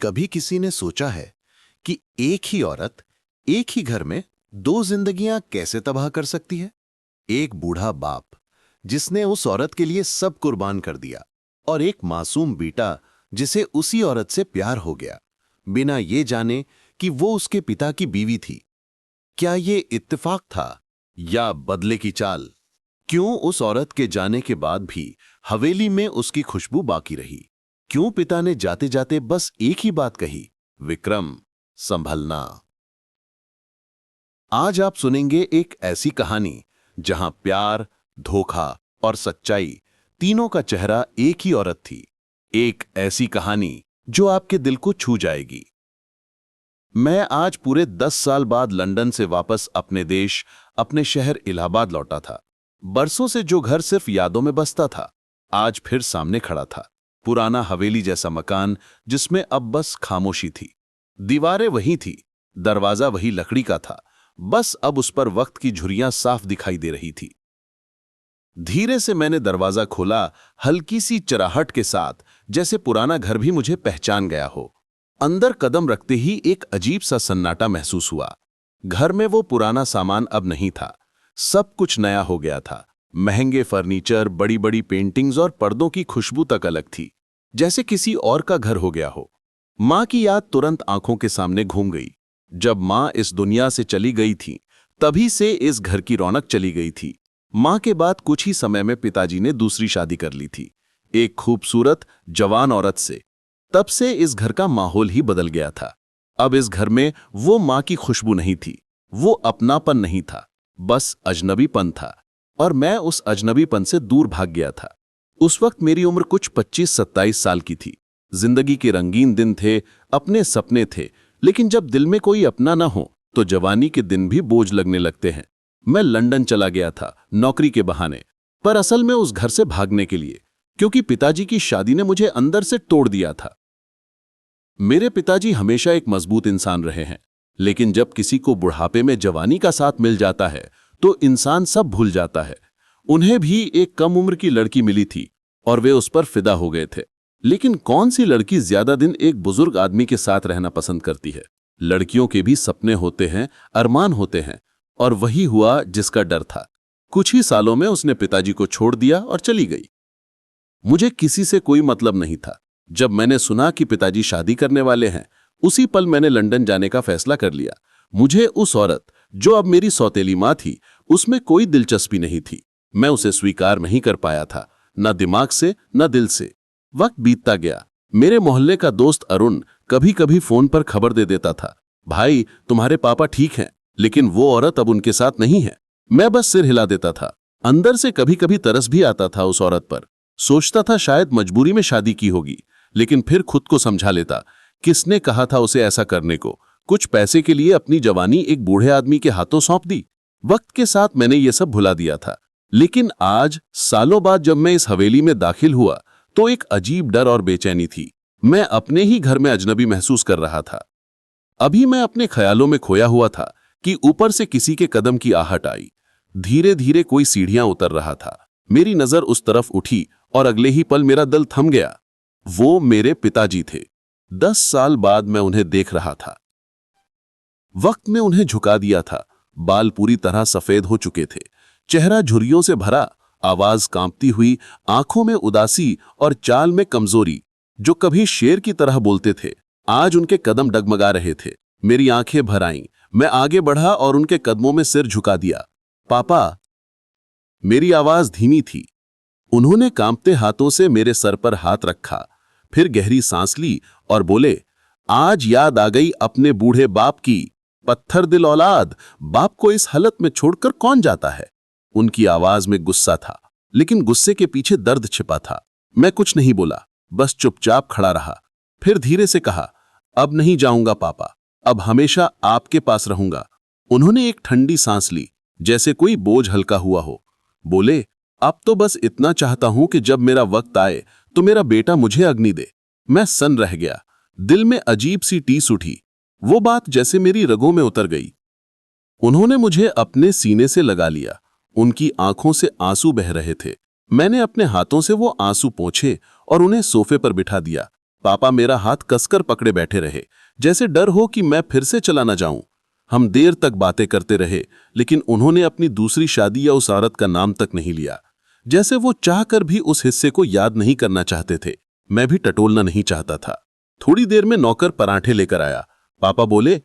कभी किसी ने सोचा है कि एक ही औरत एक ही घर में दो जिंदगियां कैसे तबाह कर सकती है? एक बूढ़ा बाप जिसने उस औरत के लिए सब कुर्बान कर दिया और एक मासूम बेटा जिसे उसी औरत से प्यार हो गया बिना ये जाने कि वो उसके पिता की बीवी थी। क्या ये इत्तेफाक था या बदले की चाल? क्यों उस औरत के जाने के बाद भी हवेली में उसकी खुशबू बाकी रही? क्यों पिता ने जाते जाते बस एक ही बात कही, विक्रम, संभलना। आज आप सुनेंगे एक ऐसी कहानी जहां प्यार, धोखा और सच्चाई तीनों का चेहरा एक ही औरत थी। एक ऐसी कहानी जो आपके दिल को छू जाएगी। मैं आज पूरे 10 साल बाद लंदन से वापस अपने देश, अपने शहर इलाहाबाद लौटा था। बरसों से जो घर सिर्फ यादों में बसता था, आज फिर सामने खड़ा था। पुराना हवेली जैसा मकान जिसमें अब बस खामोशी थी। दीवारें वही थी, दरवाजा वही लकड़ी का था, बस अब उस पर वक्त की झुर्रियां साफ दिखाई दे रही थी। धीरे से मैंने दरवाजा खोला, हल्की सी चराहट के साथ, जैसे पुराना घर भी मुझे पहचान गया हो। अंदर कदम रखते ही एक अजीब सा सन्नाटा महसूस हुआ। घर में वो पुराना सामान अब नहीं था, सब कुछ नया हो गया था। महंगे फर्नीचर, बड़ी बड़ी पेंटिंग्स और पर्दों की खुशबू तक अलग थी, जैसे किसी और का घर हो गया हो। मां की याद तुरंत आंखों के सामने घूम गई। जब मां इस दुनिया से चली गई थी, तभी से इस घर की रौनक चली गई थी। मां के बाद कुछ ही समय में पिताजी ने दूसरी शादी कर ली थी, एक खूबसूरत जवान औरत से। तब से इस घर का माहौल ही बदल गया था। अब इस घर में वो मां की खुशबू नहीं थी, वो अपनापन नहीं था, बस अजनबीपन था। और मैं उस अजनबीपन से दूर भाग गया था। उस वक्त मेरी उम्र कुछ 25-27 साल की थी। जिंदगी के रंगीन दिन थे, अपने सपने थे, लेकिन जब दिल में कोई अपना ना हो तो जवानी के दिन भी बोझ लगने लगते हैं। मैं लंदन चला गया था नौकरी के बहाने, पर असल में उस घर से भागने के लिए, क्योंकि पिताजी की शादी ने मुझे अंदर से तोड़ दिया था। मेरे पिताजी हमेशा एक मजबूत इंसान रहे हैं, लेकिन जब किसी को बुढ़ापे में जवानी का साथ मिल जाता है तो इंसान सब भूल जाता है। उन्हें भी एक कम उम्र की लड़की मिली थी और वे उस पर फिदा हो गए थे। लेकिन कौन सी लड़की ज्यादा दिन एक बुजुर्ग आदमी के साथ रहना पसंद करती है? लड़कियों के भी सपने होते हैं, अरमान होते हैं, और वही हुआ जिसका डर था। कुछ ही सालों में उसने पिताजी को छोड़ दिया और चली गई। मुझे किसी से कोई मतलब नहीं था। जब मैंने सुना कि पिताजी शादी करने वाले हैं, उसी पल मैंने लंदन जाने का फैसला कर लिया। मुझे उस औरत, जो अब मेरी सौतेली मां थी, उसमें कोई दिलचस्पी नहीं थी। मैं उसे स्वीकार नहीं कर पाया था, न दिमाग से न दिल से। वक्त बीतता गया। मेरे मोहल्ले का दोस्त अरुण कभी कभी फोन पर खबर दे देता था, भाई तुम्हारे पापा ठीक हैं, लेकिन वो औरत अब उनके साथ नहीं है। मैं बस सिर हिला देता था। अंदर से कभी कभी तरस भी आता था उस औरत पर। सोचता था शायद मजबूरी में शादी की होगी, लेकिन फिर खुद को समझा लेता, किसने कहा था उसे ऐसा करने को? कुछ पैसे के लिए अपनी जवानी एक बूढ़े आदमी के हाथों सौंप दी। वक्त के साथ मैंने ये सब भुला दिया था। लेकिन आज सालों बाद जब मैं इस हवेली में दाखिल हुआ तो एक अजीब डर और बेचैनी थी। मैं अपने ही घर में अजनबी महसूस कर रहा था। अभी मैं अपने ख्यालों में खोया हुआ था कि ऊपर से किसी के कदम की आहट आई। धीरे धीरे कोई सीढ़ियां उतर रहा था। मेरी नजर उस तरफ उठी और अगले ही पल मेरा दिल थम गया। वो मेरे पिताजी थे। 10 साल बाद मैं उन्हें देख रहा था। वक्त में उन्हें झुका दिया था। बाल पूरी तरह सफेद हो चुके थे, चेहरा झुर्रियों से भरा, आवाज कांपती हुई, आंखों में उदासी और चाल में कमजोरी। जो कभी शेर की तरह बोलते थे, आज उनके कदम डगमगा रहे थे। मेरी आंखें भर आईं। मैं आगे बढ़ा और उनके कदमों में सिर झुका दिया। पापा। मेरी आवाज धीमी थी। उन्होंने कांपते हाथों से मेरे सर पर हाथ रखा, फिर गहरी सांस ली और बोले, आज याद आ गई अपने बूढ़े बाप की। पत्थर दिल औलाद, बाप को इस हालत में छोड़कर कौन जाता है? उनकी आवाज में गुस्सा था, लेकिन गुस्से के पीछे दर्द छिपा था। मैं कुछ नहीं बोला, बस चुपचाप खड़ा रहा। फिर धीरे से कहा, अब नहीं जाऊंगा पापा, अब हमेशा आपके पास रहूंगा। उन्होंने एक ठंडी सांस ली, जैसे कोई बोझ हल्का हुआ हो। बोले, अब तो बस इतना चाहता हूं कि जब मेरा वक्त आए तो मेरा बेटा मुझे अग्नि दे। मैं सन्न रह गया। दिल में अजीब सी टीस उठी। वो बात जैसे मेरी रगों में उतर गई। उन्होंने मुझे अपने सीने से लगा लिया। उनकी आंखों से आंसू बह रहे थे। मैंने अपने हाथों से वो आंसू पोंछे और उन्हें सोफे पर बिठा दिया। पापा मेरा हाथ कसकर पकड़े बैठे रहे, जैसे डर हो कि मैं फिर से चला न जाऊं। हम देर तक बातें करते रहे, लेकिन उन्होंने अपनी दूसरी शादी या उस औरत का नाम तक नहीं लिया, जैसे वो चाहकर भी उस हिस्से को याद नहीं करना चाहते थे। मैं भी टटोलना नहीं चाहता था। थोड़ी देर में नौकर पराठे लेकर आया। पापा बोले,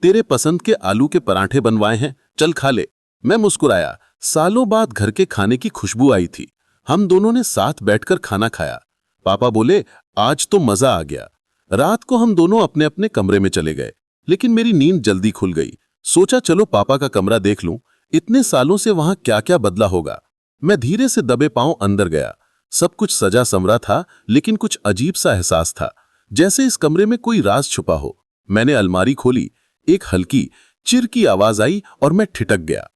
तेरे पसंद के आलू के पराठे बनवाए हैं, चल खा ले। मैं मुस्कुराया। सालों बाद घर के खाने की खुशबू आई थी। हम दोनों ने साथ बैठकर खाना खाया। पापा बोले, आज तो मजा आ गया। रात को हम दोनों अपने अपने कमरे में चले गए, लेकिन मेरी नींद जल्दी खुल गई। सोचा चलो पापा का कमरा देख लूं, इतने सालों से वहां क्या क्या बदला होगा। मैं धीरे से दबे पांव अंदर गया। सब कुछ सजा संवरा था, लेकिन कुछ अजीब सा एहसास था, जैसे इस कमरे में कोई राज छुपा हो। मैंने अलमारी खोली। एक हल्की चिर की आवाज आई और मैं ठिठक गया।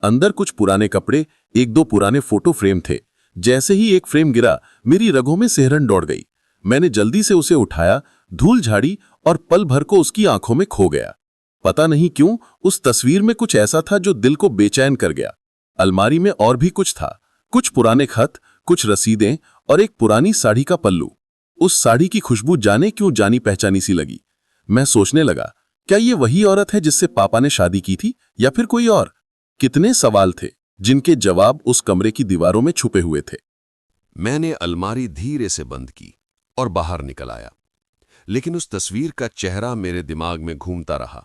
अंदर कुछ पुराने कपड़े, एक दो पुराने फोटो फ्रेम थे। जैसे ही एक फ्रेम गिरा, मेरी रगों में सिहरन दौड़ गई। मैंने जल्दी से उसे उठाया, धूल झाड़ी और पल भर को उसकी आंखों में खो गया। पता नहीं क्यों उस तस्वीर में कुछ ऐसा था जो दिल को बेचैन कर गया। अलमारी में और भी कुछ था, कुछ पुराने खत, कुछ रसीदें और एक पुरानी साड़ी का पल्लू। उस साड़ी की खुशबू जाने क्यों जानी पहचानी सी लगी। मैं सोचने लगा, क्या ये वही औरत है जिससे पापा ने शादी की थी, या फिर कोई और? कितने सवाल थे जिनके जवाब उस कमरे की दीवारों में छुपे हुए थे। मैंने अलमारी धीरे से बंद की और बाहर निकल आया, लेकिन उस तस्वीर का चेहरा मेरे दिमाग में घूमता रहा,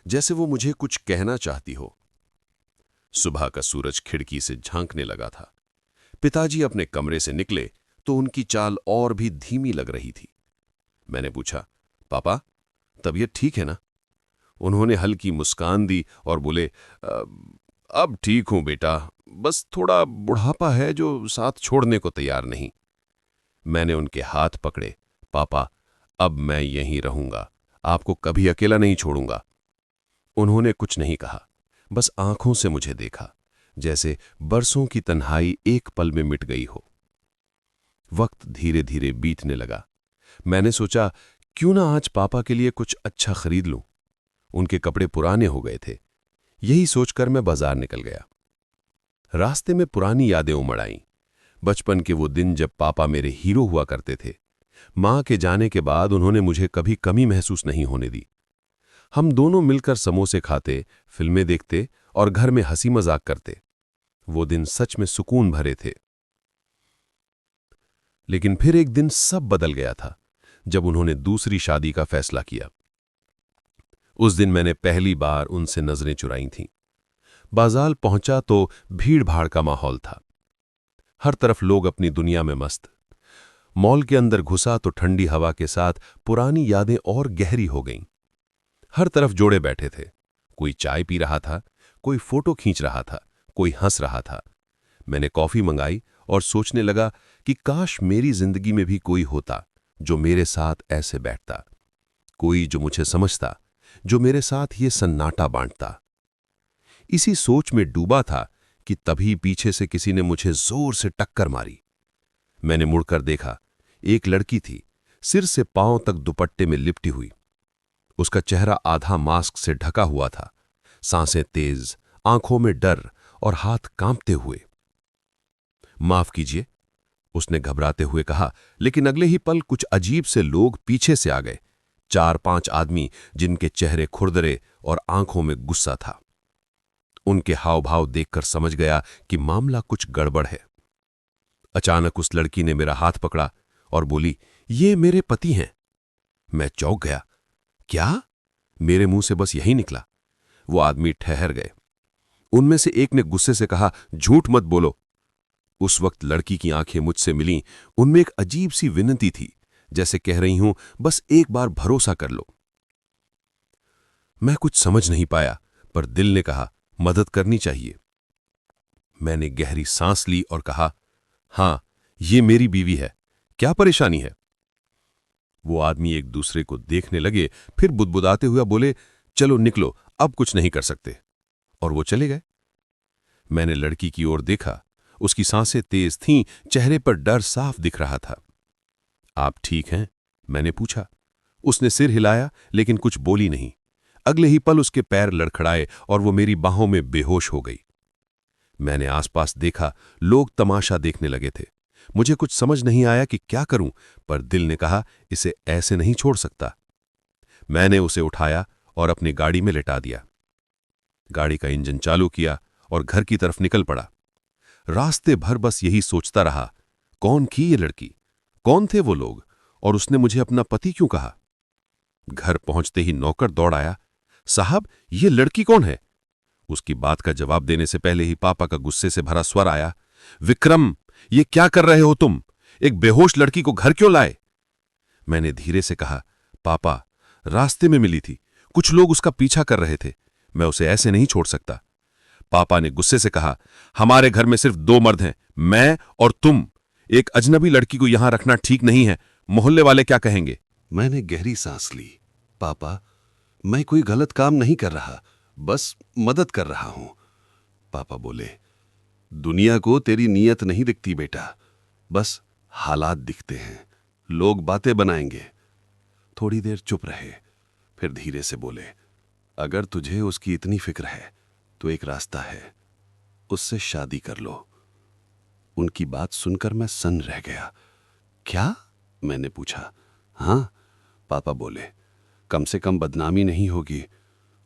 जैसे वो मुझे कुछ कहना चाहती हो। सुबह का सूरज खिड़की से झांकने लगा था। पिताजी अपने कमरे से निकले तो उनकी चाल और भी धीमी लग रही थी। मैंने पूछा, पापा, तबीयत ठीक है ना? उन्होंने हल्की मुस्कान दी और बोले, अब ठीक हूं बेटा, बस थोड़ा बुढ़ापा है जो साथ छोड़ने को तैयार नहीं। मैंने उनके हाथ पकड़े। पापा, अब मैं यहीं रहूंगा, आपको कभी अकेला नहीं छोड़ूंगा। उन्होंने कुछ नहीं कहा, बस आंखों से मुझे देखा, जैसे बरसों की तन्हाई एक पल में मिट गई हो। वक्त धीरे धीरे बीतने लगा। मैंने सोचा, क्यों ना आज पापा के लिए कुछ अच्छा खरीद लूं। उनके कपड़े पुराने हो गए थे। यही सोचकर मैं बाजार निकल गया। रास्ते में पुरानी यादें उमड़ आईं। बचपन के वो दिन जब पापा मेरे हीरो हुआ करते थे। मां के जाने के बाद उन्होंने मुझे कभी कमी महसूस नहीं होने दी। हम दोनों मिलकर समोसे खाते, फिल्में देखते और घर में हंसी मजाक करते। वो दिन सच में सुकून भरे थे। लेकिन फिर एक दिन सब बदल गया था, जब उन्होंने दूसरी शादी का फैसला किया। उस दिन मैंने पहली बार उनसे नजरें चुराई थीं। बाजार पहुंचा तो भीड़ भाड़ का माहौल था। हर तरफ लोग अपनी दुनिया में मस्त। मॉल के अंदर घुसा तो ठंडी हवा के साथ पुरानी यादें और गहरी हो गईं। हर तरफ जोड़े बैठे थे। कोई चाय पी रहा था, कोई फोटो खींच रहा था, कोई हंस रहा था। मैंने कॉफी मंगाई और सोचने लगा कि काश मेरी जिंदगी में भी कोई होता जो मेरे साथ ऐसे बैठता, कोई जो मुझे समझता, जो मेरे साथ ये सन्नाटा बांटता। इसी सोच में डूबा था कि तभी पीछे से किसी ने मुझे जोर से टक्कर मारी। मैंने मुड़कर देखा। एक लड़की थी, सिर से पांव तक दुपट्टे में लिपटी हुई। उसका चेहरा आधा मास्क से ढका हुआ था, सांसें तेज, आंखों में डर और हाथ कांपते हुए। माफ कीजिए, उसने घबराते हुए कहा, लेकिन अगले ही पल कुछ अजीब से लोग पीछे से आ गए। 4-5 आदमी जिनके चेहरे खुरदरे और आंखों में गुस्सा था। उनके हाव भाव देखकर समझ गया कि मामला कुछ गड़बड़ है। अचानक उस लड़की ने मेरा हाथ पकड़ा और बोली, ये मेरे पति हैं। मैं चौंक गया। क्या? मेरे मुंह से बस यही निकला। वो आदमी ठहर गए। उनमें से एक ने गुस्से से कहा, झूठ मत बोलो। उस वक्त लड़की की आंखें मुझसे मिलीं। उनमें एक अजीब सी विनती थी, जैसे कह रही हूं, बस एक बार भरोसा कर लो। मैं कुछ समझ नहीं पाया, पर दिल ने कहा, मदद करनी चाहिए। मैंने गहरी सांस ली और कहा, हां, ये मेरी बीवी है, क्या परेशानी है? वो आदमी एक दूसरे को देखने लगे, फिर बुदबुदाते हुए बोले, चलो निकलो, अब कुछ नहीं कर सकते। और वो चले गए। मैंने लड़की की ओर देखा। उसकी सांसें तेज थीं, चेहरे पर डर साफ दिख रहा था। आप ठीक हैं? मैंने पूछा। उसने सिर हिलाया, लेकिन कुछ बोली नहीं। अगले ही पल उसके पैर लड़खड़ाए और वो मेरी बाहों में बेहोश हो गई। मैंने आसपास देखा, लोग तमाशा देखने लगे थे। मुझे कुछ समझ नहीं आया कि क्या करूं, पर दिल ने कहा इसे ऐसे नहीं छोड़ सकता। मैंने उसे उठाया और अपनी गाड़ी में लिटा दिया। गाड़ी का इंजन चालू किया और घर की तरफ निकल पड़ा। रास्ते भर बस यही सोचता रहा, कौन थी ये लड़की, कौन थे वो लोग, और उसने मुझे अपना पति क्यों कहा। घर पहुंचते ही नौकर दौड़ आया, साहब ये लड़की कौन है? उसकी बात का जवाब देने से पहले ही पापा का गुस्से से भरा स्वर आया, विक्रम, ये क्या कर रहे हो तुम? एक बेहोश लड़की को घर क्यों लाए? मैंने धीरे से कहा, पापा, रास्ते में मिली थी, कुछ लोग उसका पीछा कर रहे थे, मैं उसे ऐसे नहीं छोड़ सकता। पापा ने गुस्से से कहा, हमारे घर में सिर्फ 2 मर्द हैं, मैं और तुम। एक अजनबी लड़की को यहां रखना ठीक नहीं है, मोहल्ले वाले क्या कहेंगे? मैंने गहरी सांस ली। पापा, मैं कोई गलत काम नहीं कर रहा, बस मदद कर रहा हूं। पापा बोले, दुनिया को तेरी नीयत नहीं दिखती बेटा, बस हालात दिखते हैं, लोग बातें बनाएंगे। थोड़ी देर चुप रहे, फिर धीरे से बोले, अगर तुझे उसकी इतनी फिक्र है तो एक रास्ता है, उससे शादी कर लो। उनकी बात सुनकर मैं सन्न रह गया। क्या? मैंने पूछा। हाँ, पापा बोले, कम से कम बदनामी नहीं होगी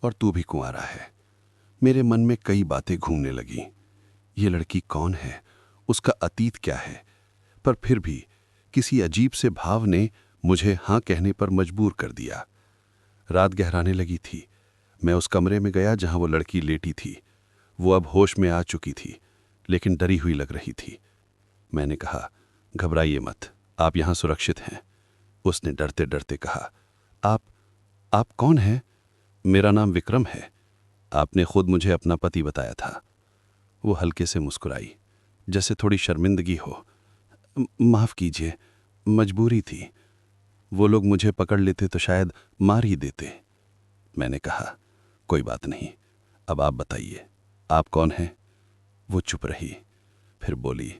और तू भी कुंवारा है। मेरे मन में कई बातें घूमने लगी। ये लड़की कौन है, उसका अतीत क्या है, पर फिर भी किसी अजीब से भाव ने मुझे हां कहने पर मजबूर कर दिया। रात गहराने लगी थी। मैं उस कमरे में गया जहां वो लड़की लेटी थी। वो अब होश में आ चुकी थी, लेकिन डरी हुई लग रही थी। मैंने कहा, घबराइए मत, आप यहां सुरक्षित हैं। उसने डरते डरते कहा, आप कौन हैं? मेरा नाम विक्रम है, आपने खुद मुझे अपना पति बताया था। वो हल्के से मुस्कुराई, जैसे थोड़ी शर्मिंदगी हो। माफ कीजिए, मजबूरी थी, वो लोग मुझे पकड़ लेते तो शायद मार ही देते। मैंने कहा, कोई बात नहीं, अब आप बताइए, आप कौन हैं? वो चुप रही, फिर बोली,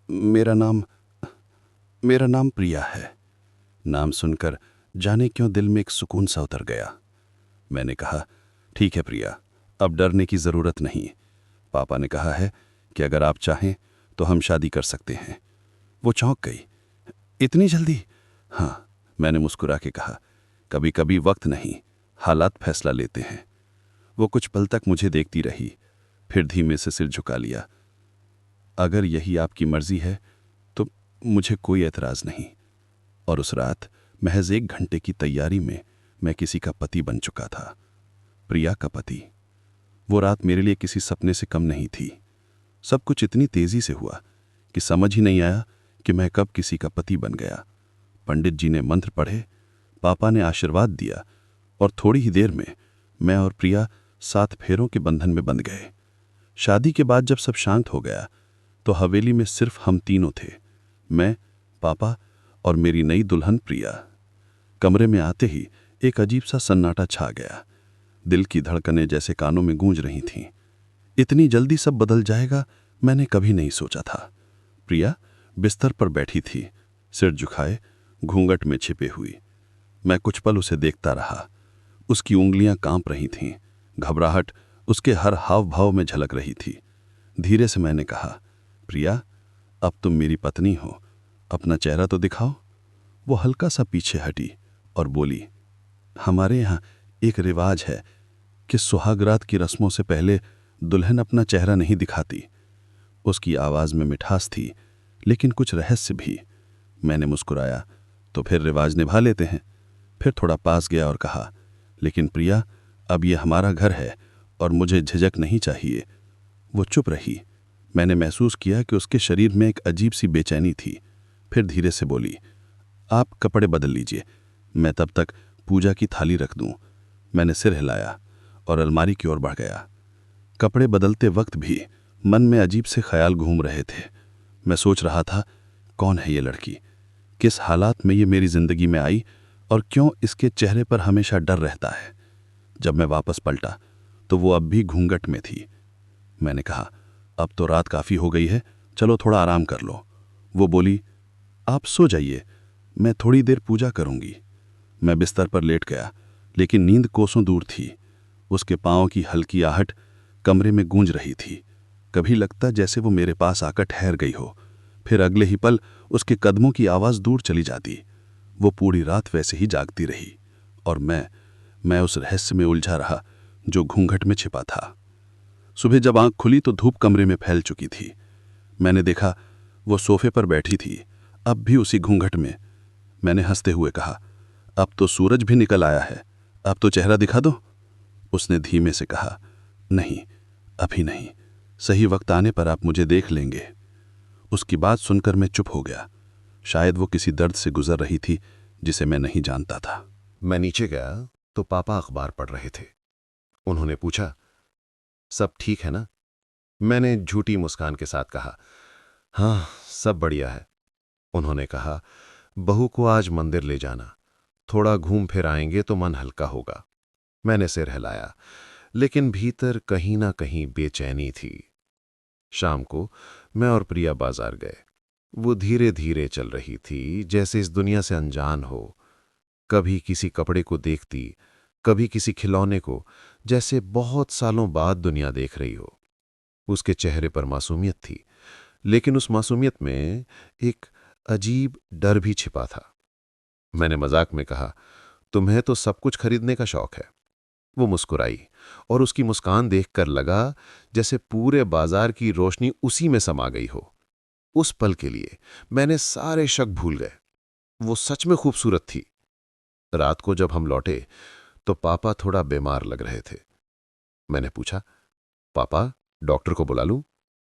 मेरा नाम प्रिया है। नाम सुनकर जाने क्यों दिल में एक सुकून सा उतर गया। मैंने कहा, ठीक है प्रिया, अब डरने की जरूरत नहीं। पापा ने कहा है कि अगर आप चाहें तो हम शादी कर सकते हैं। वो चौंक गई, इतनी जल्दी? हाँ, मैंने मुस्कुरा के कहा, कभी कभी वक्त नहीं, हालात फैसला लेते हैं। वो कुछ पल तक मुझे देखती रही, फिर धीमे से सिर झुका लिया। अगर यही आपकी मर्जी है तो मुझे कोई एतराज नहीं। और उस रात महज 1 घंटे की तैयारी में मैं किसी का पति बन चुका था, प्रिया का पति। वो रात मेरे लिए किसी सपने से कम नहीं थी। सब कुछ इतनी तेजी से हुआ कि समझ ही नहीं आया कि मैं कब किसी का पति बन गया। पंडित जी ने मंत्र पढ़े, पापा ने आशीर्वाद दिया और थोड़ी ही देर में मैं और प्रिया 7 फेरों के बंधन में बंध गए। शादी के बाद जब सब शांत हो गया तो हवेली में सिर्फ हम तीनों थे, मैं, पापा और मेरी नई दुल्हन प्रिया। कमरे में आते ही एक अजीब सा सन्नाटा छा गया। दिल की धड़कनें जैसे कानों में गूंज रही थीं। इतनी जल्दी सब बदल जाएगा मैंने कभी नहीं सोचा था। प्रिया बिस्तर पर बैठी थी, सिर झुकाए, घूंघट में छिपे हुई। मैं कुछ पल उसे देखता रहा। उसकी उंगलियां कांप रही थीं, घबराहट उसके हर हाव भाव में झलक रही थी। धीरे से मैंने कहा, प्रिया, अब तुम मेरी पत्नी हो, अपना चेहरा तो दिखाओ। वो हल्का सा पीछे हटी और बोली, हमारे यहाँ एक रिवाज है कि सुहागरात की रस्मों से पहले दुल्हन अपना चेहरा नहीं दिखाती। उसकी आवाज में मिठास थी, लेकिन कुछ रहस्य भी। मैंने मुस्कुराया, तो फिर रिवाज निभा लेते हैं। फिर थोड़ा पास गया और कहा, लेकिन प्रिया, अब ये हमारा घर है और मुझे झिझक नहीं चाहिए। वो चुप रही। मैंने महसूस किया कि उसके शरीर में एक अजीब सी बेचैनी थी। फिर धीरे से बोली, आप कपड़े बदल लीजिए, मैं तब तक पूजा की थाली रख दूं। मैंने सिर हिलाया और अलमारी की ओर बढ़ गया। कपड़े बदलते वक्त भी मन में अजीब से ख्याल घूम रहे थे। मैं सोच रहा था, कौन है ये लड़की, किस हालात में ये मेरी जिंदगी में आई और क्यों इसके चेहरे पर हमेशा डर रहता है। जब मैं वापस पलटा तो वो अब भी घूंघट में थी। मैंने कहा, अब तो रात काफ़ी हो गई है, चलो थोड़ा आराम कर लो। वो बोली, आप सो जाइए, मैं थोड़ी देर पूजा करूंगी। मैं बिस्तर पर लेट गया, लेकिन नींद कोसों दूर थी। उसके पाँव की हल्की आहट कमरे में गूंज रही थी। कभी लगता जैसे वो मेरे पास आकर ठहर गई हो, फिर अगले ही पल उसके कदमों की आवाज़ दूर चली जाती। वो पूरी रात वैसे ही जागती रही और मैं उस रहस्य में उलझा रहा जो घूंघट में छिपा था। सुबह जब आंख खुली तो धूप कमरे में फैल चुकी थी। मैंने देखा वो सोफे पर बैठी थी, अब भी उसी घूंघट में। मैंने हंसते हुए कहा, अब तो सूरज भी निकल आया है, अब तो चेहरा दिखा दो। उसने धीमे से कहा, नहीं, अभी नहीं, सही वक्त आने पर आप मुझे देख लेंगे। उसकी बात सुनकर मैं चुप हो गया। शायद वो किसी दर्द से गुजर रही थी जिसे मैं नहीं जानता था। मैं नीचे गया तो पापा अखबार पढ़ रहे थे। उन्होंने पूछा, सब ठीक है ना? मैंने झूठी मुस्कान के साथ कहा, हाँ, सब बढ़िया है। उन्होंने कहा, बहू को आज मंदिर ले जाना, थोड़ा घूम फिर आएंगे तो मन हल्का होगा। मैंने सिर हिलाया, लेकिन भीतर कहीं ना कहीं बेचैनी थी। शाम को मैं और प्रिया बाजार गए। वो धीरे धीरे चल रही थी, जैसे इस दुनिया से अनजान हो। कभी किसी कपड़े को देखती, कभी किसी खिलौने को, जैसे बहुत सालों बाद दुनिया देख रही हो। उसके चेहरे पर मासूमियत थी, लेकिन उस मासूमियत में एक अजीब डर भी छिपा था। मैंने मजाक में कहा, तुम्हें तो सब कुछ खरीदने का शौक है। वो मुस्कुराई और उसकी मुस्कान देखकर लगा जैसे पूरे बाजार की रोशनी उसी में समा गई हो। उस पल के लिए मैंने सारे शक भूल गए। वो सच में खूबसूरत थी। रात को जब हम लौटे तो पापा थोड़ा बीमार लग रहे थे। मैंने पूछा, पापा, डॉक्टर को बुला लूं?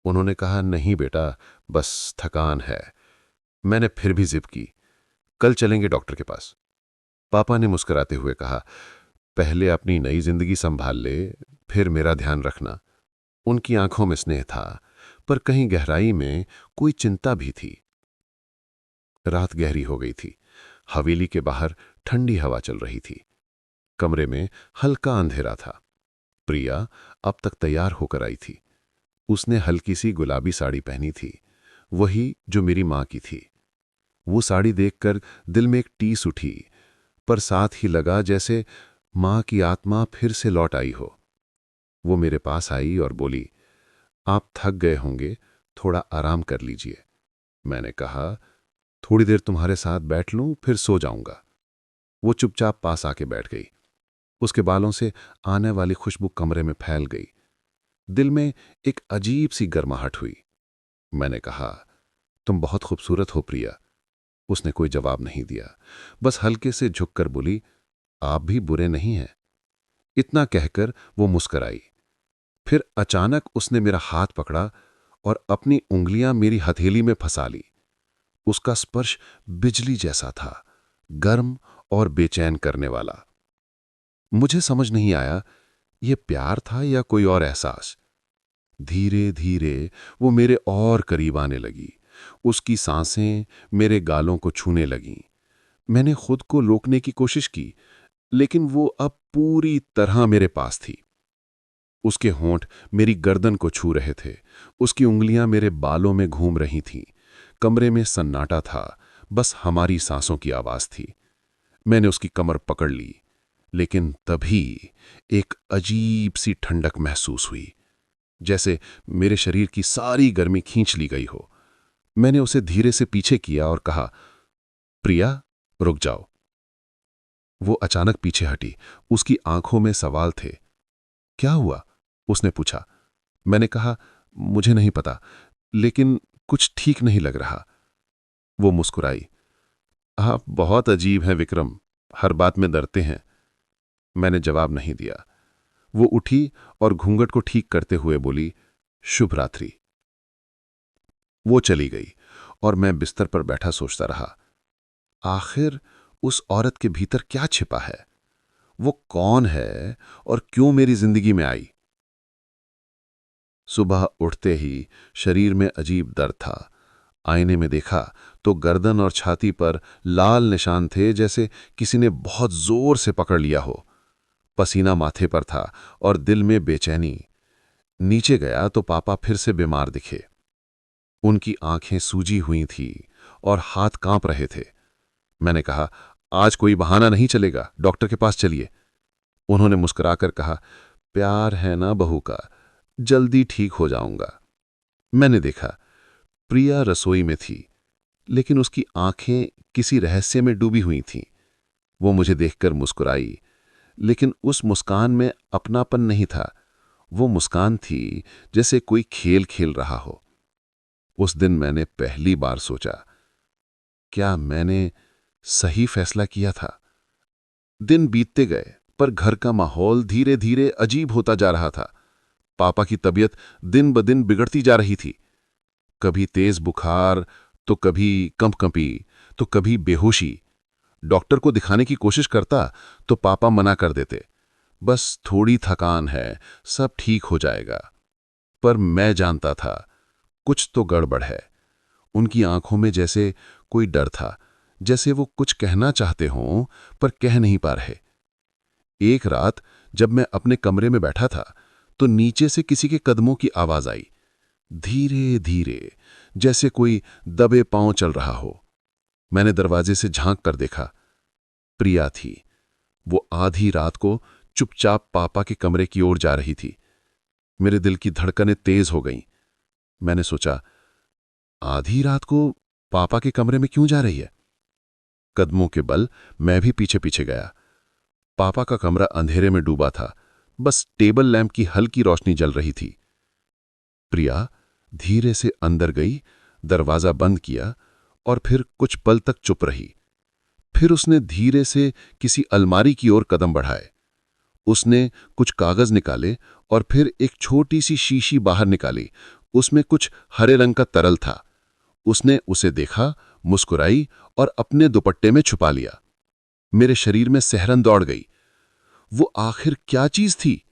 उन्होंने कहा, नहीं बेटा, बस थकान है। मैंने फिर भी जिद की, कल चलेंगे डॉक्टर के पास। पापा ने मुस्कुराते हुए कहा, पहले अपनी नई जिंदगी संभाल ले, फिर मेरा ध्यान रखना। उनकी आंखों में स्नेह था, पर कहीं गहराई में कोई चिंता भी थी। रात गहरी हो गई थी। हवेली के बाहर ठंडी हवा चल रही थी। कमरे में हल्का अंधेरा था। प्रिया अब तक तैयार होकर आई थी। उसने हल्की सी गुलाबी साड़ी पहनी थी, वही जो मेरी मां की थी। वो साड़ी देखकर दिल में एक टीस उठी, पर साथ ही लगा जैसे मां की आत्मा फिर से लौट आई हो। वो मेरे पास आई और बोली, आप थक गए होंगे, थोड़ा आराम कर लीजिए। मैंने कहा, थोड़ी देर तुम्हारे साथ बैठ लूं, फिर सो जाऊंगा। वो चुपचाप पास आके बैठ गई। उसके बालों से आने वाली खुशबू कमरे में फैल गई। दिल में एक अजीब सी गर्माहट हुई। मैंने कहा, तुम बहुत खूबसूरत हो प्रिया। उसने कोई जवाब नहीं दिया, बस हल्के से झुककर बोली, आप भी बुरे नहीं हैं। इतना कहकर वो मुस्कुराई। फिर अचानक उसने मेरा हाथ पकड़ा और अपनी उंगलियां मेरी हथेली में फंसा ली। उसका स्पर्श बिजली जैसा था, गर्म और बेचैन करने वाला। मुझे समझ नहीं आया ये प्यार था या कोई और एहसास। धीरे धीरे वो मेरे और करीब आने लगी। उसकी सांसें मेरे गालों को छूने लगीं। मैंने खुद को रोकने की कोशिश की, लेकिन वो अब पूरी तरह मेरे पास थी। उसके होंठ मेरी गर्दन को छू रहे थे। उसकी उंगलियां मेरे बालों में घूम रही थीं। कमरे में सन्नाटा था, बस हमारी सांसों की आवाज थी। मैंने उसकी कमर पकड़ ली, लेकिन तभी एक अजीब सी ठंडक महसूस हुई, जैसे मेरे शरीर की सारी गर्मी खींच ली गई हो। मैंने उसे धीरे से पीछे किया और कहा, प्रिया, रुक जाओ। वो अचानक पीछे हटी। उसकी आंखों में सवाल थे। क्या हुआ? उसने पूछा। मैंने कहा, मुझे नहीं पता, लेकिन कुछ ठीक नहीं लग रहा। वो मुस्कुराई। आप बहुत अजीब हैं विक्रम, हर बात में डरते हैं। मैंने जवाब नहीं दिया। वो उठी और घूंघट को ठीक करते हुए बोली, शुभ रात्रि। वो चली गई और मैं बिस्तर पर बैठा सोचता रहा, आखिर उस औरत के भीतर क्या छिपा है? वो कौन है और क्यों मेरी जिंदगी में आई? सुबह उठते ही शरीर में अजीब दर्द था। आईने में देखा तो गर्दन और छाती पर लाल निशान थे, जैसे किसी ने बहुत जोर से पकड़ लिया हो। पसीना माथे पर था और दिल में बेचैनी। नीचे गया तो पापा फिर से बीमार दिखे। उनकी आंखें सूजी हुई थी और हाथ कांप रहे थे। मैंने कहा, आज कोई बहाना नहीं चलेगा, डॉक्टर के पास चलिए। उन्होंने मुस्कुराकर कहा, प्यार है ना बहू का, जल्दी ठीक हो जाऊंगा। मैंने देखा प्रिया रसोई में थी, लेकिन उसकी आंखें किसी रहस्य में डूबी हुई थीं। वो मुझे देखकर मुस्कुराई, लेकिन उस मुस्कान में अपनापन नहीं था। वो मुस्कान थी जैसे कोई खेल खेल रहा हो। उस दिन मैंने पहली बार सोचा, क्या मैंने सही फैसला किया था? दिन बीतते गए, पर घर का माहौल धीरे धीरे अजीब होता जा रहा था। पापा की तबीयत दिन ब दिन बिगड़ती जा रही थी। कभी तेज बुखार, तो कभी कंपकंपी, तो कभी बेहोशी। डॉक्टर को दिखाने की कोशिश करता तो पापा मना कर देते, बस थोड़ी थकान है, सब ठीक हो जाएगा। पर मैं जानता था, कुछ तो गड़बड़ है। उनकी आंखों में जैसे कोई डर था, जैसे वो कुछ कहना चाहते हों पर कह नहीं पा रहे। एक रात जब मैं अपने कमरे में बैठा था, तो नीचे से किसी के कदमों की आवाज आई, धीरे धीरे, जैसे कोई दबे पांव चल रहा हो। मैंने दरवाजे से झांक कर देखा। प्रिया थी। वो आधी रात को चुपचाप पापा के कमरे की ओर जा रही थी। मेरे दिल की धड़कनें तेज हो गईं। मैंने सोचा, आधी रात को पापा के कमरे में क्यों जा रही है? कदमों के बल मैं भी पीछे पीछे गया। पापा का कमरा अंधेरे में डूबा था, बस टेबल लैंप की हल्की रोशनी जल रही थी। प्रिया धीरे से अंदर गई, दरवाजा बंद किया और फिर कुछ पल तक चुप रही। फिर उसने धीरे से किसी अलमारी की ओर कदम बढ़ाए। उसने कुछ कागज निकाले और फिर एक छोटी सी शीशी बाहर निकाली। उसमें कुछ हरे रंग का तरल था। उसने उसे देखा, मुस्कुराई और अपने दुपट्टे में छुपा लिया। मेरे शरीर में सिहरन दौड़ गई। वो आखिर क्या चीज थी?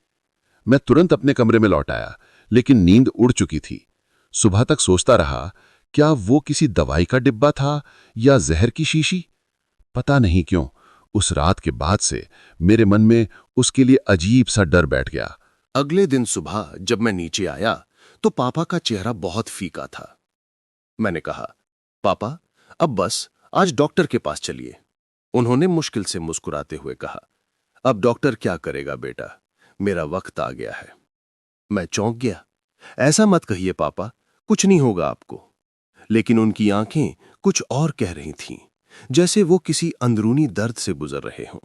मैं तुरंत अपने कमरे में लौट आया, लेकिन नींद उड़ चुकी थी। सुबह तक सोचता रहा, क्या वो किसी दवाई का डिब्बा था या जहर की शीशी? पता नहीं क्यों, उस रात के बाद से मेरे मन में उसके लिए अजीब सा डर बैठ गया। अगले दिन सुबह जब मैं नीचे आया तो पापा का चेहरा बहुत फीका था। मैंने कहा, पापा, अब बस आज डॉक्टर के पास चलिए। उन्होंने मुश्किल से मुस्कुराते हुए कहा, अब डॉक्टर क्या करेगा बेटा, मेरा वक्त आ गया है। मैं चौंक गया। ऐसा मत कहिए पापा, कुछ नहीं होगा आपको। लेकिन उनकी आंखें कुछ और कह रही थीं, जैसे वो किसी अंदरूनी दर्द से गुजर रहे हों।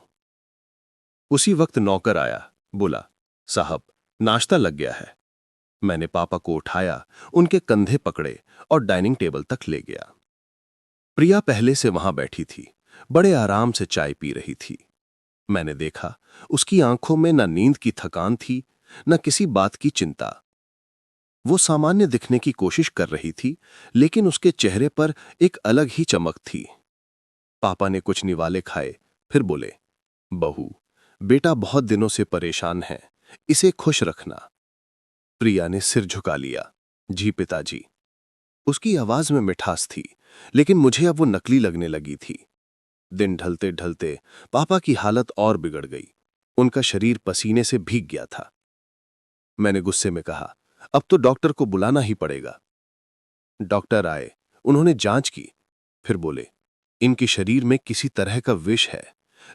उसी वक्त नौकर आया, बोला, साहब, नाश्ता लग गया है। मैंने पापा को उठाया, उनके कंधे पकड़े और डाइनिंग टेबल तक ले गया। प्रिया पहले से वहां बैठी थी, बड़े आराम से चाय पी रही थी। मैंने देखा, उसकी आंखों में न नींद की थकान थी, न किसी बात की चिंता। वो सामान्य दिखने की कोशिश कर रही थी, लेकिन उसके चेहरे पर एक अलग ही चमक थी। पापा ने कुछ निवाले खाए, फिर बोले, बहू, बेटा बहुत दिनों से परेशान है, इसे खुश रखना। प्रिया ने सिर झुका लिया, जी पिताजी। उसकी आवाज में मिठास थी, लेकिन मुझे अब वो नकली लगने लगी थी। दिन ढलते ढलते पापा की हालत और बिगड़ गई। उनका शरीर पसीने से भीग गया था। मैंने गुस्से में कहा, अब तो डॉक्टर को बुलाना ही पड़ेगा। डॉक्टर आए, उन्होंने जांच की, फिर बोले, इनके शरीर में किसी तरह का विष है,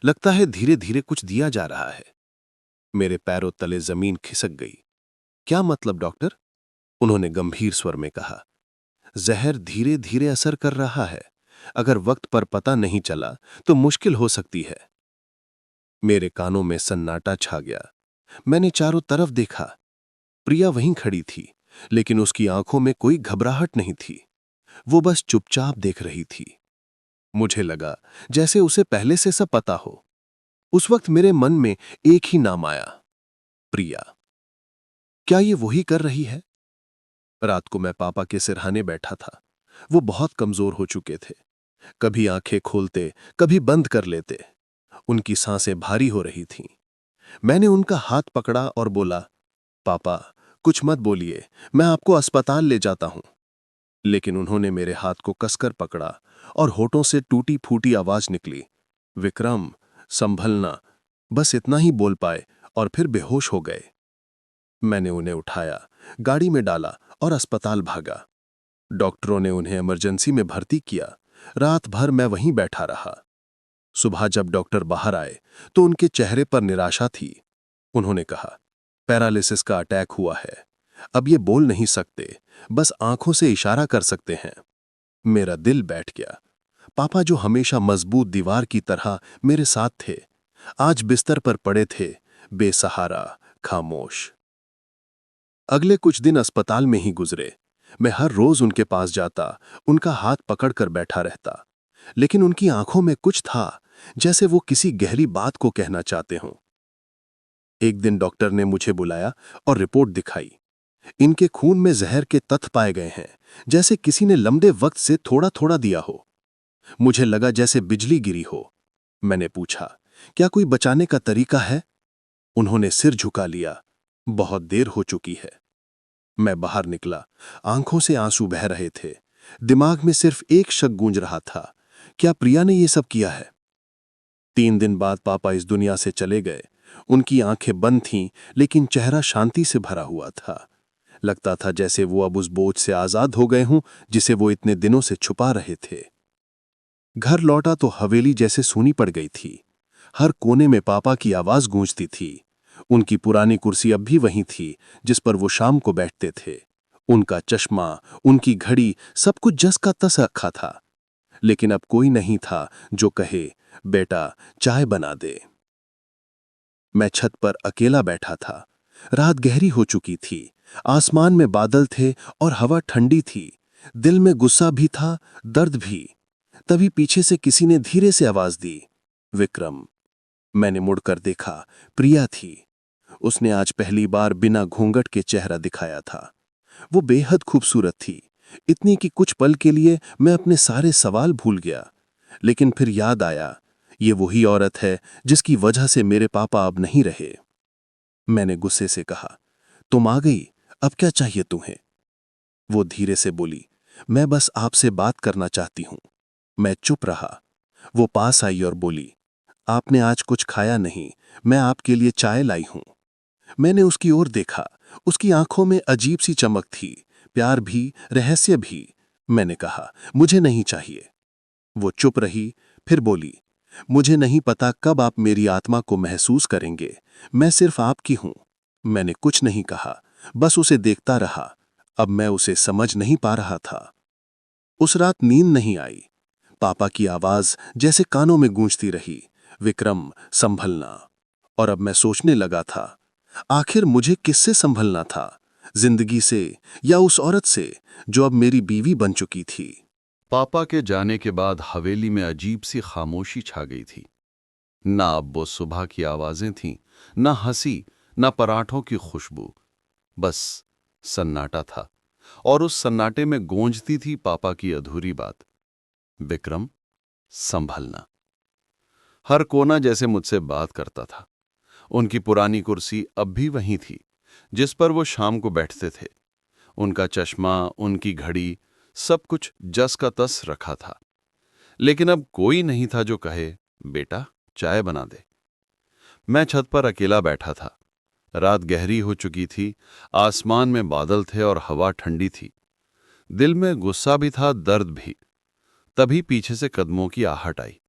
लगता है धीरे धीरे कुछ दिया जा रहा है। मेरे पैरों तले जमीन खिसक गई। क्या मतलब डॉक्टर? उन्होंने गंभीर स्वर में कहा, जहर धीरे धीरे असर कर रहा है। अगर वक्त पर पता नहीं चला तो मुश्किल हो सकती है। मेरे कानों में सन्नाटा छा गया। मैंने चारों तरफ देखा। प्रिया वहीं खड़ी थी, लेकिन उसकी आंखों में कोई घबराहट नहीं थी। वो बस चुपचाप देख रही थी। मुझे लगा जैसे उसे पहले से सब पता हो। उस वक्त मेरे मन में एक ही नाम आया, प्रिया। क्या ये वही कर रही है? रात को मैं पापा के सिरहाने बैठा था। वो बहुत कमजोर हो चुके थे। कभी आंखें खोलते, कभी बंद कर लेते। उनकी सांसें भारी हो रही थीं। मैंने उनका हाथ पकड़ा और बोला, पापा, कुछ मत बोलिए, मैं आपको अस्पताल ले जाता हूं। लेकिन उन्होंने मेरे हाथ को कसकर पकड़ा और होठों से टूटी फूटी आवाज निकली, विक्रम, संभलना। बस इतना ही बोल पाए और फिर बेहोश हो गए। मैंने उन्हें उठाया, गाड़ी में डाला और अस्पताल भागा। डॉक्टरों ने उन्हें इमरजेंसी में भर्ती किया। रात भर मैं वहीं बैठा रहा। सुबह जब डॉक्टर बाहर आए तो उनके चेहरे पर निराशा थी। उन्होंने कहा, पैरालिसिस का अटैक हुआ है। अब ये बोल नहीं सकते, बस आंखों से इशारा कर सकते हैं। मेरा दिल बैठ गया। पापा जो हमेशा मजबूत दीवार की तरह मेरे साथ थे, आज बिस्तर पर पड़े थे, बेसहारा, खामोश। अगले कुछ दिन अस्पताल में ही गुजरे। मैं हर रोज उनके पास जाता, उनका हाथ पकड़कर बैठा रहता, लेकिन उनकी आंखों में कुछ था, जैसे वो किसी गहरी बात को कहना चाहते हों। एक दिन डॉक्टर ने मुझे बुलाया और रिपोर्ट दिखाई। इनके खून में जहर के तत्व पाए गए हैं, जैसे किसी ने लंबे वक्त से थोड़ा थोड़ा दिया हो। मुझे लगा जैसे बिजली गिरी हो। मैंने पूछा, क्या कोई बचाने का तरीका है? उन्होंने सिर झुका लिया। बहुत देर हो चुकी है। मैं बाहर निकला, आंखों से आंसू बह रहे थे। दिमाग में सिर्फ एक शक गूंज रहा था, क्या प्रिया ने ये सब किया है? 3 दिन बाद पापा इस दुनिया से चले गए। उनकी आंखें बंद थीं, लेकिन चेहरा शांति से भरा हुआ था। लगता था जैसे वो अब उस बोझ से आजाद हो गए हों, जिसे वो इतने दिनों से छुपा रहे थे। घर लौटा तो हवेली जैसे सूनी पड़ गई थी। हर कोने में पापा की आवाज गूंजती थी। उनकी पुरानी कुर्सी अब भी वहीं थी, जिस पर वो शाम को बैठते थे। उनका चश्मा, उनकी घड़ी, सब कुछ जस का तस रखा था। लेकिन अब कोई नहीं था जो कहे, बेटा चाय बना दे। मैं छत पर अकेला बैठा था। रात गहरी हो चुकी थी। आसमान में बादल थे और हवा ठंडी थी। दिल में गुस्सा भी था, दर्द भी। तभी पीछे से किसी ने धीरे से आवाज दी, विक्रम। मैंने मुड़कर देखा, प्रिया थी। उसने आज पहली बार बिना घूंघट के चेहरा दिखाया था। वो बेहद खूबसूरत थी, इतनी कि कुछ पल के लिए मैं अपने सारे सवाल भूल गया। लेकिन फिर याद आया, ये वही औरत है जिसकी वजह से मेरे पापा अब नहीं रहे। मैंने गुस्से से कहा, तुम आ गई, अब क्या चाहिए तुम्हें? वो धीरे से बोली, मैं बस आपसे बात करना चाहती हूं। मैं चुप रहा। वो पास आई और बोली, आपने आज कुछ खाया नहीं, मैं आपके लिए चाय लाई हूं। मैंने उसकी ओर देखा। उसकी आंखों में अजीब सी चमक थी, प्यार भी, रहस्य भी। मैंने कहा, मुझे नहीं चाहिए। वो चुप रही, फिर बोली, मुझे नहीं पता कब आप मेरी आत्मा को महसूस करेंगे। मैं सिर्फ आपकी हूं। मैंने कुछ नहीं कहा, बस उसे देखता रहा। अब मैं उसे समझ नहीं पा रहा था। उस रात नींद नहीं आई। पापा की आवाज जैसे कानों में गूंजती रही, विक्रम संभलना। और अब मैं सोचने लगा था, आखिर मुझे किससे संभलना था? जिंदगी से या उस औरत से जो अब मेरी बीवी बन चुकी थी? पापा के जाने के बाद हवेली में अजीब सी खामोशी छा गई थी। ना अब वो सुबह की आवाजें थीं, ना हंसी, ना पराठों की खुशबू। बस सन्नाटा था, और उस सन्नाटे में गूंजती थी पापा की अधूरी बात, विक्रम संभलना। हर कोना जैसे मुझसे बात करता था। उनकी पुरानी कुर्सी अब भी वहीं थी, जिस पर वो शाम को बैठते थे। उनका चश्मा, उनकी घड़ी, सब कुछ जस का तस रखा था। लेकिन अब कोई नहीं था जो कहे, बेटा चाय बना दे। मैं छत पर अकेला बैठा था। रात गहरी हो चुकी थी, आसमान में बादल थे और हवा ठंडी थी। दिल में गुस्सा भी था, दर्द भी। तभी पीछे से कदमों की आहट आई।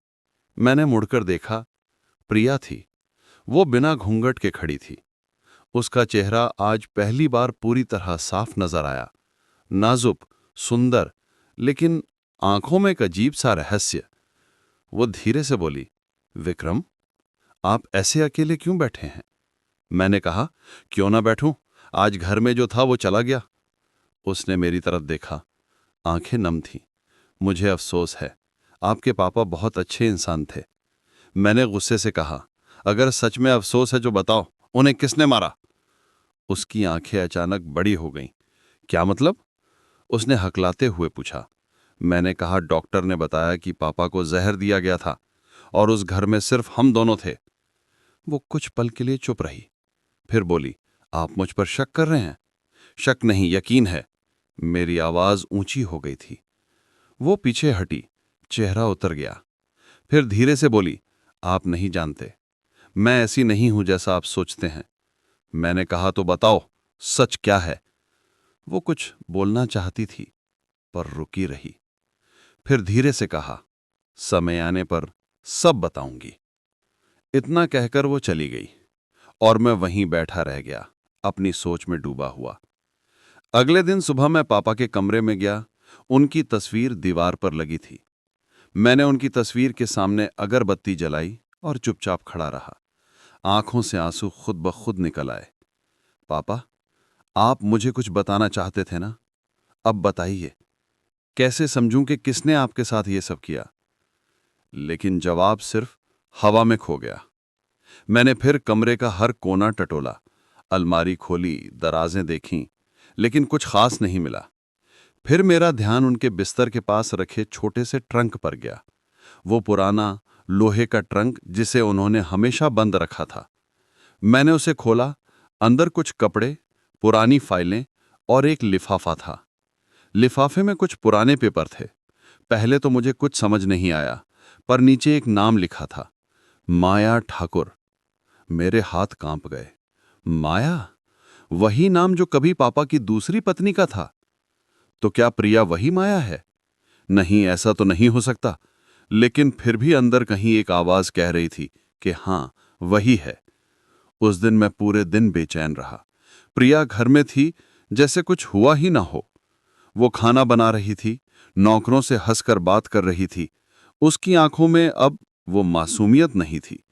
मैंने मुड़कर देखा, प्रिया थी। वो बिना घूंघट के खड़ी थी। उसका चेहरा आज पहली बार पूरी तरह साफ नजर आया, नाजुक, सुंदर, लेकिन आंखों में एक अजीब सा रहस्य। वो धीरे से बोली, विक्रम, आप ऐसे अकेले क्यों बैठे हैं? मैंने कहा, क्यों ना बैठूं, आज घर में जो था वो चला गया। उसने मेरी तरफ देखा, आंखें नम थीं। मुझे अफसोस है, आपके पापा बहुत अच्छे इंसान थे। मैंने गुस्से से कहा, अगर सच में अफसोस है तो बताओ, उन्हें किसने मारा? उसकी आंखें अचानक बड़ी हो गईं। क्या मतलब? उसने हकलाते हुए पूछा। मैंने कहा, डॉक्टर ने बताया कि पापा को जहर दिया गया था और उस घर में सिर्फ हम दोनों थे। वो कुछ पल के लिए चुप रही, फिर बोली, आप मुझ पर शक कर रहे हैं? शक नहीं, यकीन है। मेरी आवाज ऊंची हो गई थी। वो पीछे हटी, चेहरा उतर गया। फिर धीरे से बोली, आप नहीं जानते, मैं ऐसी नहीं हूं जैसा आप सोचते हैं। मैंने कहा, तो बताओ, सच क्या है? वो कुछ बोलना चाहती थी, पर रुकी रही। फिर धीरे से कहा, समय आने पर सब बताऊंगी। इतना कहकर वो चली गई और मैं वहीं बैठा रह गया, अपनी सोच में डूबा हुआ। अगले दिन सुबह मैं पापा के कमरे में गया। उनकी तस्वीर दीवार पर लगी थी। मैंने उनकी तस्वीर के सामने अगरबत्ती जलाई और चुपचाप खड़ा रहा। आंखों से आंसू खुद ब खुद निकल आए। पापा, आप मुझे कुछ बताना चाहते थे ना? अब बताइए, कैसे समझूं कि किसने आपके साथ ये सब किया? लेकिन जवाब सिर्फ हवा में खो गया। मैंने फिर कमरे का हर कोना टटोला, अलमारी खोली, दराजें देखीं, लेकिन कुछ खास नहीं मिला। फिर मेरा ध्यान उनके बिस्तर के पास रखे छोटे से ट्रंक पर गया। वो पुराना लोहे का ट्रंक जिसे उन्होंने हमेशा बंद रखा था। मैंने उसे खोला। अंदर कुछ कपड़े, पुरानी फाइलें और एक लिफाफा था। लिफाफे में कुछ पुराने पेपर थे। पहले तो मुझे कुछ समझ नहीं आया, पर नीचे एक नाम लिखा था, माया ठाकुर। मेरे हाथ कांप गए। माया? वही नाम जो कभी पापा की दूसरी पत्नी का था। तो क्या प्रिया वही माया है? नहीं, ऐसा तो नहीं हो सकता। लेकिन फिर भी अंदर कहीं एक आवाज कह रही थी कि हाँ, वही है। उस दिन मैं पूरे दिन बेचैन रहा। प्रिया घर में थी जैसे कुछ हुआ ही ना हो। वो खाना बना रही थी, नौकरों से हंसकर बात कर रही थी। उसकी आंखों में अब वो मासूमियत नहीं थी।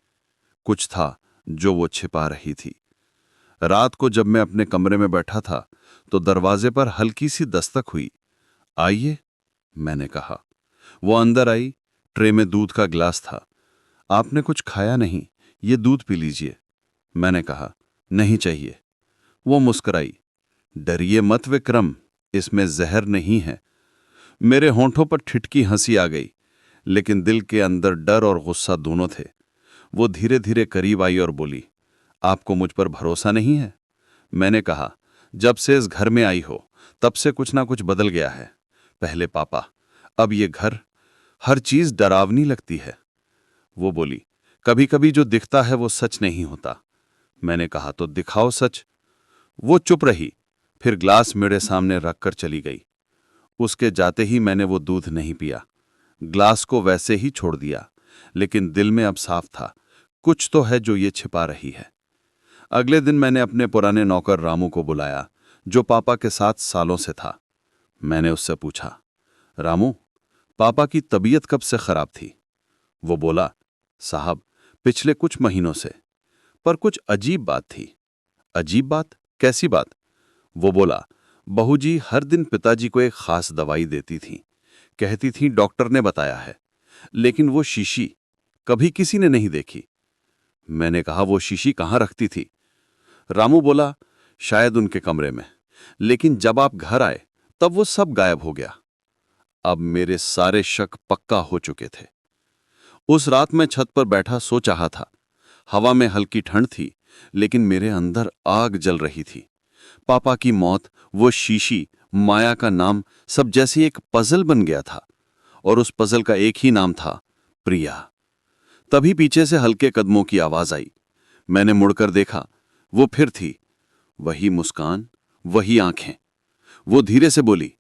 कुछ था जो वो छिपा रही थी। रात को जब मैं अपने कमरे में बैठा था तो दरवाजे पर हल्की सी दस्तक हुई। आइए, मैंने कहा। वो अंदर आई। ट्रे में दूध का गिलास था। आपने कुछ खाया नहीं, ये दूध पी लीजिए, मैंने कहा। नहीं चाहिए। वो मुस्कुराई। डरिए मत विक्रम, इसमें जहर नहीं है। मेरे होंठों पर ठिठकी हंसी आ गई, लेकिन दिल के अंदर डर और गुस्सा दोनों थे। वो धीरे धीरे करीब आई और बोली, आपको मुझ पर भरोसा नहीं है? मैंने कहा, जब से इस घर में आई हो तब से कुछ ना कुछ बदल गया है। पहले पापा, अब ये घर, हर चीज डरावनी लगती है। वो बोली, कभी कभी जो दिखता है वो सच नहीं होता। मैंने कहा, तो दिखाओ सच। वो चुप रही, फिर ग्लास मेरे सामने रखकर चली गई। उसके जाते ही मैंने वो दूध नहीं पिया। ग्लास को वैसे ही छोड़ दिया, लेकिन दिल में अब साफ था, कुछ तो है जो ये छिपा रही है। अगले दिन मैंने अपने पुराने नौकर रामू को बुलाया, जो पापा के साथ सालों से था। मैंने उससे पूछा, रामू, पापा की तबीयत कब से खराब थी? वो बोला, साहब, पिछले कुछ महीनों से। पर कुछ अजीब बात थी। अजीब बात? कैसी बात? वो बोला, बहू जी हर दिन पिताजी को एक खास दवाई देती थीं। कहती थीं डॉक्टर ने बताया है, लेकिन वो शीशी कभी किसी ने नहीं देखी। मैंने कहा, वो शीशी कहाँ रखती थी? रामू बोला, शायद उनके कमरे में, लेकिन जब आप घर आए तब वो सब गायब हो गया। अब मेरे सारे शक पक्का हो चुके थे। उस रात मैं छत पर बैठा सो चाहा था। हवा में हल्की ठंड थी, लेकिन मेरे अंदर आग जल रही थी। पापा की मौत, वो शीशी, माया का नाम, सब जैसे एक पजल बन गया था, और उस पजल का एक ही नाम था, प्रिया। तभी पीछे से हल्के कदमों की आवाज आई। मैंने मुड़कर देखा, वो फिर थी। वही मुस्कान, वही आंखें। वो धीरे से बोली,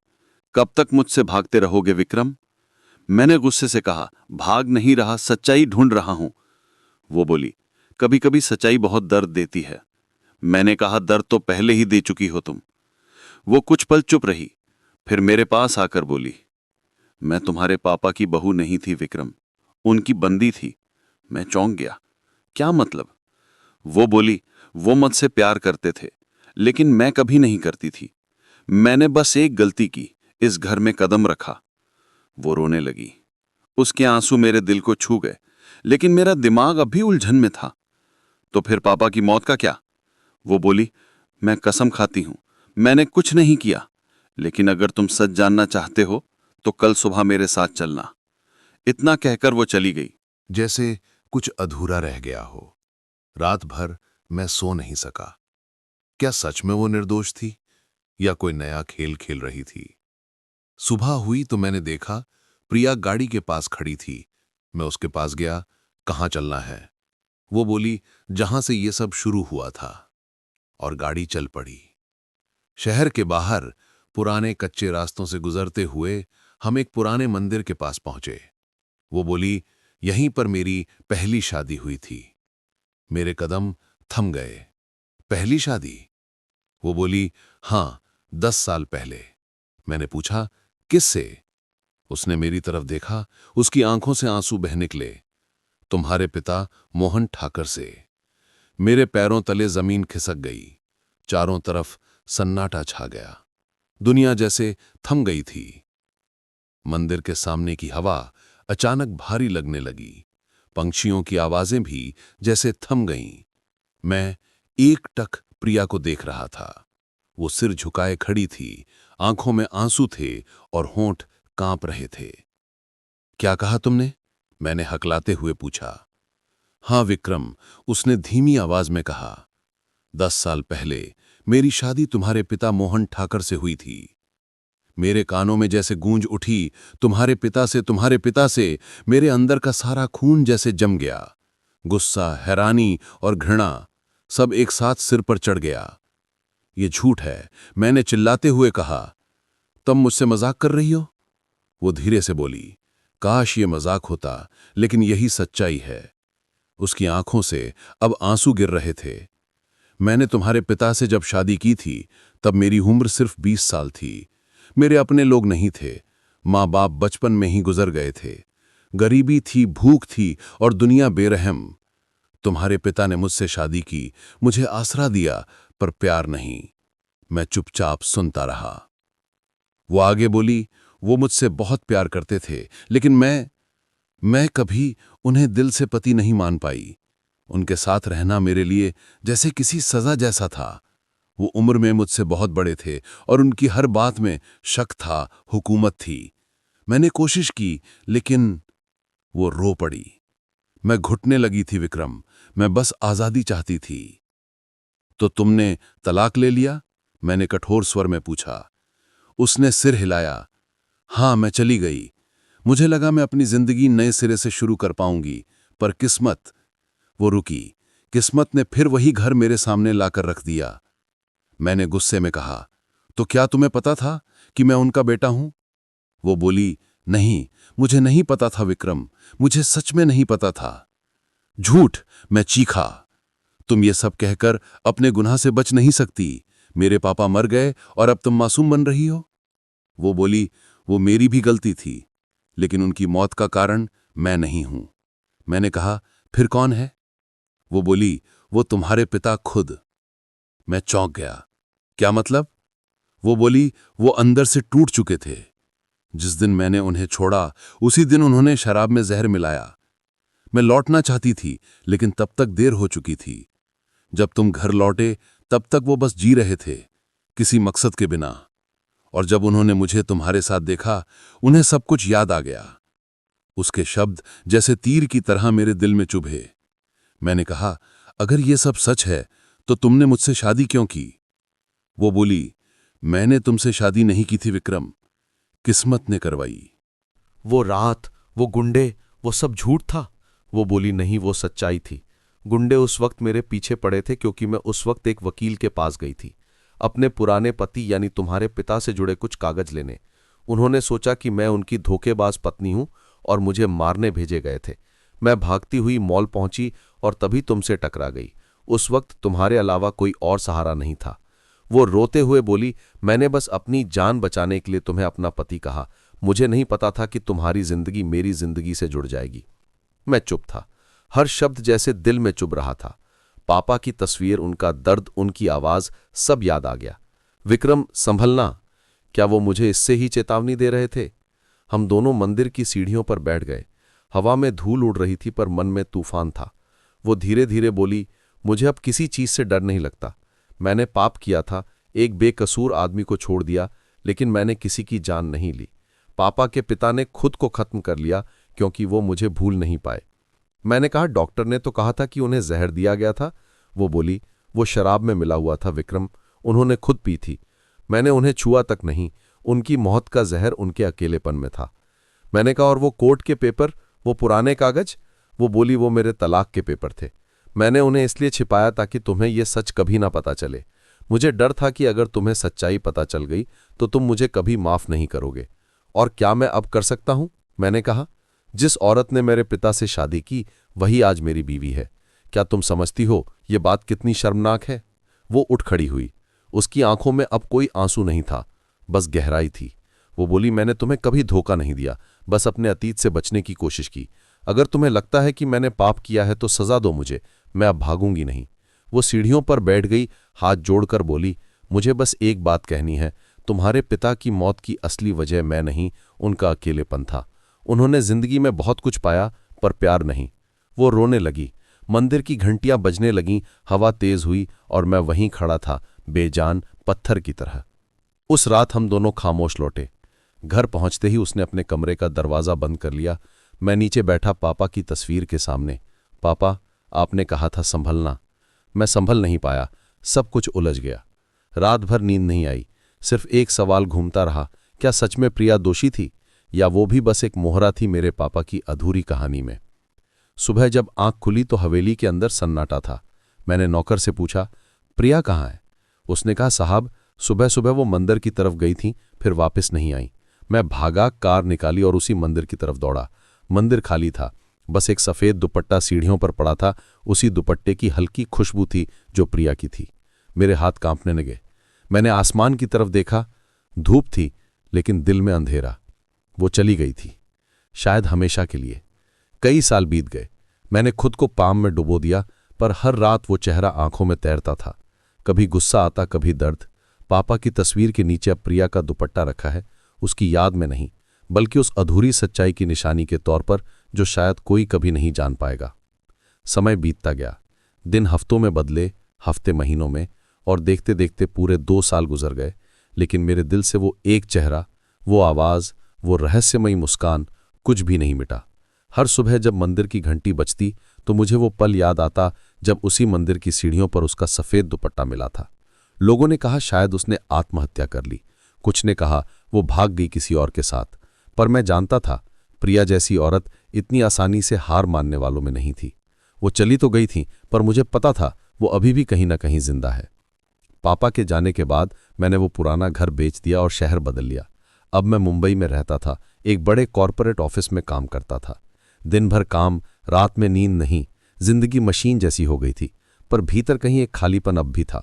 कब तक मुझसे भागते रहोगे विक्रम? मैंने गुस्से से कहा, भाग नहीं रहा, सच्चाई ढूंढ रहा हूं। वो बोली, कभी कभी सच्चाई बहुत दर्द देती है। मैंने कहा, दर्द तो पहले ही दे चुकी हो तुम। वो कुछ पल चुप रही, फिर मेरे पास आकर बोली, मैं तुम्हारे पापा की बहू नहीं थी विक्रम, उनकी बंदी थी। मैं चौंक गया। क्या मतलब? वो बोली, वो मुझसे प्यार करते थे, लेकिन मैं कभी नहीं करती थी। मैंने बस एक गलती की, इस घर में कदम रखा। वो रोने लगी। उसके आंसू मेरे दिल को छू गए, लेकिन मेरा दिमाग अब भी उलझन में था। तो फिर पापा की मौत का क्या? वो बोली, मैं कसम खाती हूं, मैंने कुछ नहीं किया। लेकिन अगर तुम सच जानना चाहते हो तो कल सुबह मेरे साथ चलना। इतना कहकर वो चली गई। जैसे कुछ अधूरा रह गया हो। रात भर मैं सो नहीं सका। क्या सच में वो निर्दोष थी या कोई नया खेल खेल रही थी? सुबह हुई तो मैंने देखा प्रिया गाड़ी के पास खड़ी थी। मैं उसके पास गया, कहाँ चलना है? वो बोली, जहां से ये सब शुरू हुआ था। और गाड़ी चल पड़ी। शहर के बाहर पुराने कच्चे रास्तों से गुजरते हुए हम एक पुराने मंदिर के पास पहुंचे। वो बोली, यहीं पर मेरी पहली शादी हुई थी। मेरे कदम थम गए। पहली शादी? वो बोली, हां, 10 साल पहले। मैंने पूछा, किससे? उसने मेरी तरफ देखा, उसकी आंखों से आंसू बह निकले। तुम्हारे पिता मोहन ठाकर से। मेरे पैरों तले जमीन खिसक गई। चारों तरफ सन्नाटा छा गया। दुनिया जैसे थम गई थी। मंदिर के सामने की हवा अचानक भारी लगने लगी। पंछियों की आवाजें भी जैसे थम गईं। मैं एकटक प्रिया को देख रहा था। वो सिर झुकाए खड़ी थी, आंखों में आंसू थे और होंठ कांप रहे थे। क्या कहा तुमने? मैंने हकलाते हुए पूछा। हाँ विक्रम, उसने धीमी आवाज में कहा। 10 साल पहले मेरी शादी तुम्हारे पिता मोहन ठाकर से हुई थी। मेरे कानों में जैसे गूंज उठी, तुम्हारे पिता से। मेरे अंदर का सारा खून जैसे जम गया। गुस्सा, हैरानी और घृणा सब एक साथ सिर पर चढ़ गया। ये झूठ है, मैंने चिल्लाते हुए कहा। तुम मुझसे मजाक कर रही हो? वो धीरे से बोली। काश ये मजाक होता, लेकिन यही सच्चाई है। उसकी आंखों से अब आंसू गिर रहे थे। मैंने तुम्हारे पिता से जब शादी की थी, तब मेरी उम्र सिर्फ 20 साल थी। मेरे अपने लोग नहीं थे। माँ बाप बचपन में ही गुजर गए थे। गरीबी थी, भूख थी और दुनिया बेरहम। तुम्हारे पिता ने मुझसे शादी की, मुझे आसरा दिया, पर प्यार नहीं। मैं चुपचाप सुनता रहा। वो आगे बोली, वो मुझसे बहुत प्यार करते थे, लेकिन मैं कभी उन्हें दिल से पति नहीं मान पाई। उनके साथ रहना मेरे लिए जैसे किसी सजा जैसा था। वो उम्र में मुझसे बहुत बड़े थे और उनकी हर बात में शक था, हुकूमत थी। मैंने कोशिश की, लेकिन वो रो पड़ी। मैं घुटने लगी थी विक्रम, मैं बस आजादी चाहती थी। तो तुमने तलाक ले लिया? मैंने कठोर स्वर में पूछा। उसने सिर हिलाया। हाँ, मैं चली गई। मुझे लगा मैं अपनी जिंदगी नए सिरे से शुरू कर पाऊंगी, पर किस्मत। वो रुकी। किस्मत ने फिर वही घर मेरे सामने लाकर रख दिया। मैंने गुस्से में कहा, तो क्या तुम्हें पता था कि मैं उनका बेटा हूं? वो बोली, नहीं, मुझे नहीं पता था विक्रम, मुझे सच में नहीं पता था। झूठ, मैं चीखा। तुम ये सब कहकर अपने गुनाह से बच नहीं सकती। मेरे पापा मर गए और अब तुम मासूम बन रही हो। वो बोली, वो मेरी भी गलती थी, लेकिन उनकी मौत का कारण मैं नहीं हूं। मैंने कहा, फिर कौन है? वो बोली, वो तुम्हारे पिता खुद। मैं चौंक गया। क्या मतलब? वो बोली, वो अंदर से टूट चुके थे। जिस दिन मैंने उन्हें छोड़ा, उसी दिन उन्होंने शराब में जहर मिलाया। मैं लौटना चाहती थी, लेकिन तब तक देर हो चुकी थी। जब तुम घर लौटे, तब तक वो बस जी रहे थे, किसी मकसद के बिना। और जब उन्होंने मुझे तुम्हारे साथ देखा, उन्हें सब कुछ याद आ गया। उसके शब्द जैसे तीर की तरह मेरे दिल में चुभे। मैंने कहा, अगर ये सब सच है, तो तुमने मुझसे शादी क्यों की? वो बोली, मैंने तुमसे शादी नहीं की थी विक्रम, किस्मत ने करवाई। वो रात, वो गुंडे, वो सब झूठ था? वो बोली, नहीं, वो सच्चाई थी। गुंडे उस वक्त मेरे पीछे पड़े थे क्योंकि मैं उस वक्त एक वकील के पास गई थी, अपने पुराने पति यानी तुम्हारे पिता से जुड़े कुछ कागज लेने। उन्होंने सोचा कि मैं उनकी धोखेबाज पत्नी हूं और मुझे मारने भेजे गए थे। मैं भागती हुई मॉल पहुंची और तभी तुमसे टकरा गई। उस वक्त तुम्हारे अलावा कोई और सहारा नहीं था। वो रोते हुए बोली, मैंने बस अपनी जान बचाने के लिए तुम्हें अपना पति कहा। मुझे नहीं पता था कि तुम्हारी जिंदगी मेरी जिंदगी से जुड़ जाएगी। मैं चुप था। हर शब्द जैसे दिल में चुभ रहा था। पापा की तस्वीर, उनका दर्द, उनकी आवाज, सब याद आ गया। विक्रम, संभलना। क्या वो मुझे इससे ही चेतावनी दे रहे थे? हम दोनों मंदिर की सीढ़ियों पर बैठ गए। हवा में धूल उड़ रही थी, पर मन में तूफान था। वो धीरे धीरे बोली, मुझे अब किसी चीज से डर नहीं लगता। मैंने पाप किया था, एक बेकसूर आदमी को छोड़ दिया, लेकिन मैंने किसी की जान नहीं ली। पापा के पिता ने खुद को खत्म कर लिया क्योंकि वो मुझे भूल नहीं पाए। मैंने कहा, डॉक्टर ने तो कहा था कि उन्हें जहर दिया गया था। वो बोली, वो शराब में मिला हुआ था विक्रम, उन्होंने खुद पी थी। मैंने उन्हें छुआ तक नहीं। उनकी मौत का जहर उनके अकेलेपन में था। मैंने कहा, और वो कोर्ट के पेपर, वो पुराने कागज? वो बोली, वो मेरे तलाक के पेपर थे। मैंने उन्हें इसलिए छिपाया ताकि तुम्हें यह सच कभी ना पता चले। मुझे डर था कि अगर तुम्हें सच्चाई पता चल गई तो तुम मुझे कभी माफ नहीं करोगे। और क्या मैं अब कर सकता हूं? मैंने कहा, जिस औरत ने मेरे पिता से शादी की, वही आज मेरी बीवी है। क्या तुम समझती हो ये बात कितनी शर्मनाक है? वो उठ खड़ी हुई। उसकी आंखों में अब कोई आंसू नहीं था, बस गहराई थी। वो बोली, मैंने तुम्हें कभी धोखा नहीं दिया, बस अपने अतीत से बचने की कोशिश की। अगर तुम्हें लगता है कि मैंने पाप किया है तो सजा दो मुझे, मैं अब भागूंगी नहीं। वो सीढ़ियों पर बैठ गई, हाथ जोड़कर बोली, मुझे बस एक बात कहनी है, तुम्हारे पिता की मौत की असली वजह मैं नहीं, उनका अकेलेपन था। उन्होंने जिंदगी में बहुत कुछ पाया पर प्यार नहीं। वो रोने लगी। मंदिर की घंटियां बजने लगीं, हवा तेज हुई और मैं वहीं खड़ा था, बेजान, पत्थर की तरह। उस रात हम दोनों खामोश लौटे। घर पहुंचते ही उसने अपने कमरे का दरवाज़ा बंद कर लिया। मैं नीचे बैठा पापा की तस्वीर के सामने। पापा, आपने कहा था संभलना। मैं संभल नहीं पाया, सब कुछ उलझ गया। रात भर नींद नहीं आई, सिर्फ एक सवाल घूमता रहा, क्या सच में प्रिया दोषी थी या वो भी बस एक मोहरा थी मेरे पापा की अधूरी कहानी में। सुबह जब आंख खुली तो हवेली के अंदर सन्नाटा था। मैंने नौकर से पूछा, प्रिया कहाँ है? उसने कहा, साहब सुबह सुबह वो मंदिर की तरफ गई थी, फिर वापस नहीं आई। मैं भागा, कार निकाली और उसी मंदिर की तरफ दौड़ा। मंदिर खाली था, बस एक सफ़ेद दुपट्टा सीढ़ियों पर पड़ा था। उसी दुपट्टे की हल्की खुशबू थी जो प्रिया की थी। मेरे हाथ कांपने लगे। मैंने आसमान की तरफ देखा, धूप थी लेकिन दिल में अंधेरा। वो चली गई थी, शायद हमेशा के लिए। कई साल बीत गए, मैंने खुद को पाम में डुबो दिया, पर हर रात वो चेहरा आंखों में तैरता था। कभी गुस्सा आता, कभी दर्द। पापा की तस्वीर के नीचे अब प्रिया का दुपट्टा रखा है, उसकी याद में नहीं, बल्कि उस अधूरी सच्चाई की निशानी के तौर पर जो शायद कोई कभी नहीं जान पाएगा। समय बीतता गया, दिन हफ्तों में बदले, हफ्ते महीनों में, और देखते देखते पूरे 2 साल गुजर गए। लेकिन मेरे दिल से वो एक चेहरा, वो आवाज़, वो रहस्यमयी मुस्कान कुछ भी नहीं मिटा। हर सुबह जब मंदिर की घंटी बजती तो मुझे वो पल याद आता जब उसी मंदिर की सीढ़ियों पर उसका सफ़ेद दुपट्टा मिला था। लोगों ने कहा शायद उसने आत्महत्या कर ली, कुछ ने कहा वो भाग गई किसी और के साथ, पर मैं जानता था प्रिया जैसी औरत इतनी आसानी से हार मानने वालों में नहीं थी। वो चली तो गई थी, पर मुझे पता था वो अभी भी कहीं ना कहीं जिंदा है। पापा के जाने के बाद मैंने वो पुराना घर बेच दिया और शहर बदल लिया। अब मैं मुंबई में रहता था, एक बड़े कॉरपोरेट ऑफिस में काम करता था। दिन भर काम, रात में नींद नहीं, जिंदगी मशीन जैसी हो गई थी, पर भीतर कहीं एक खालीपन अब भी था।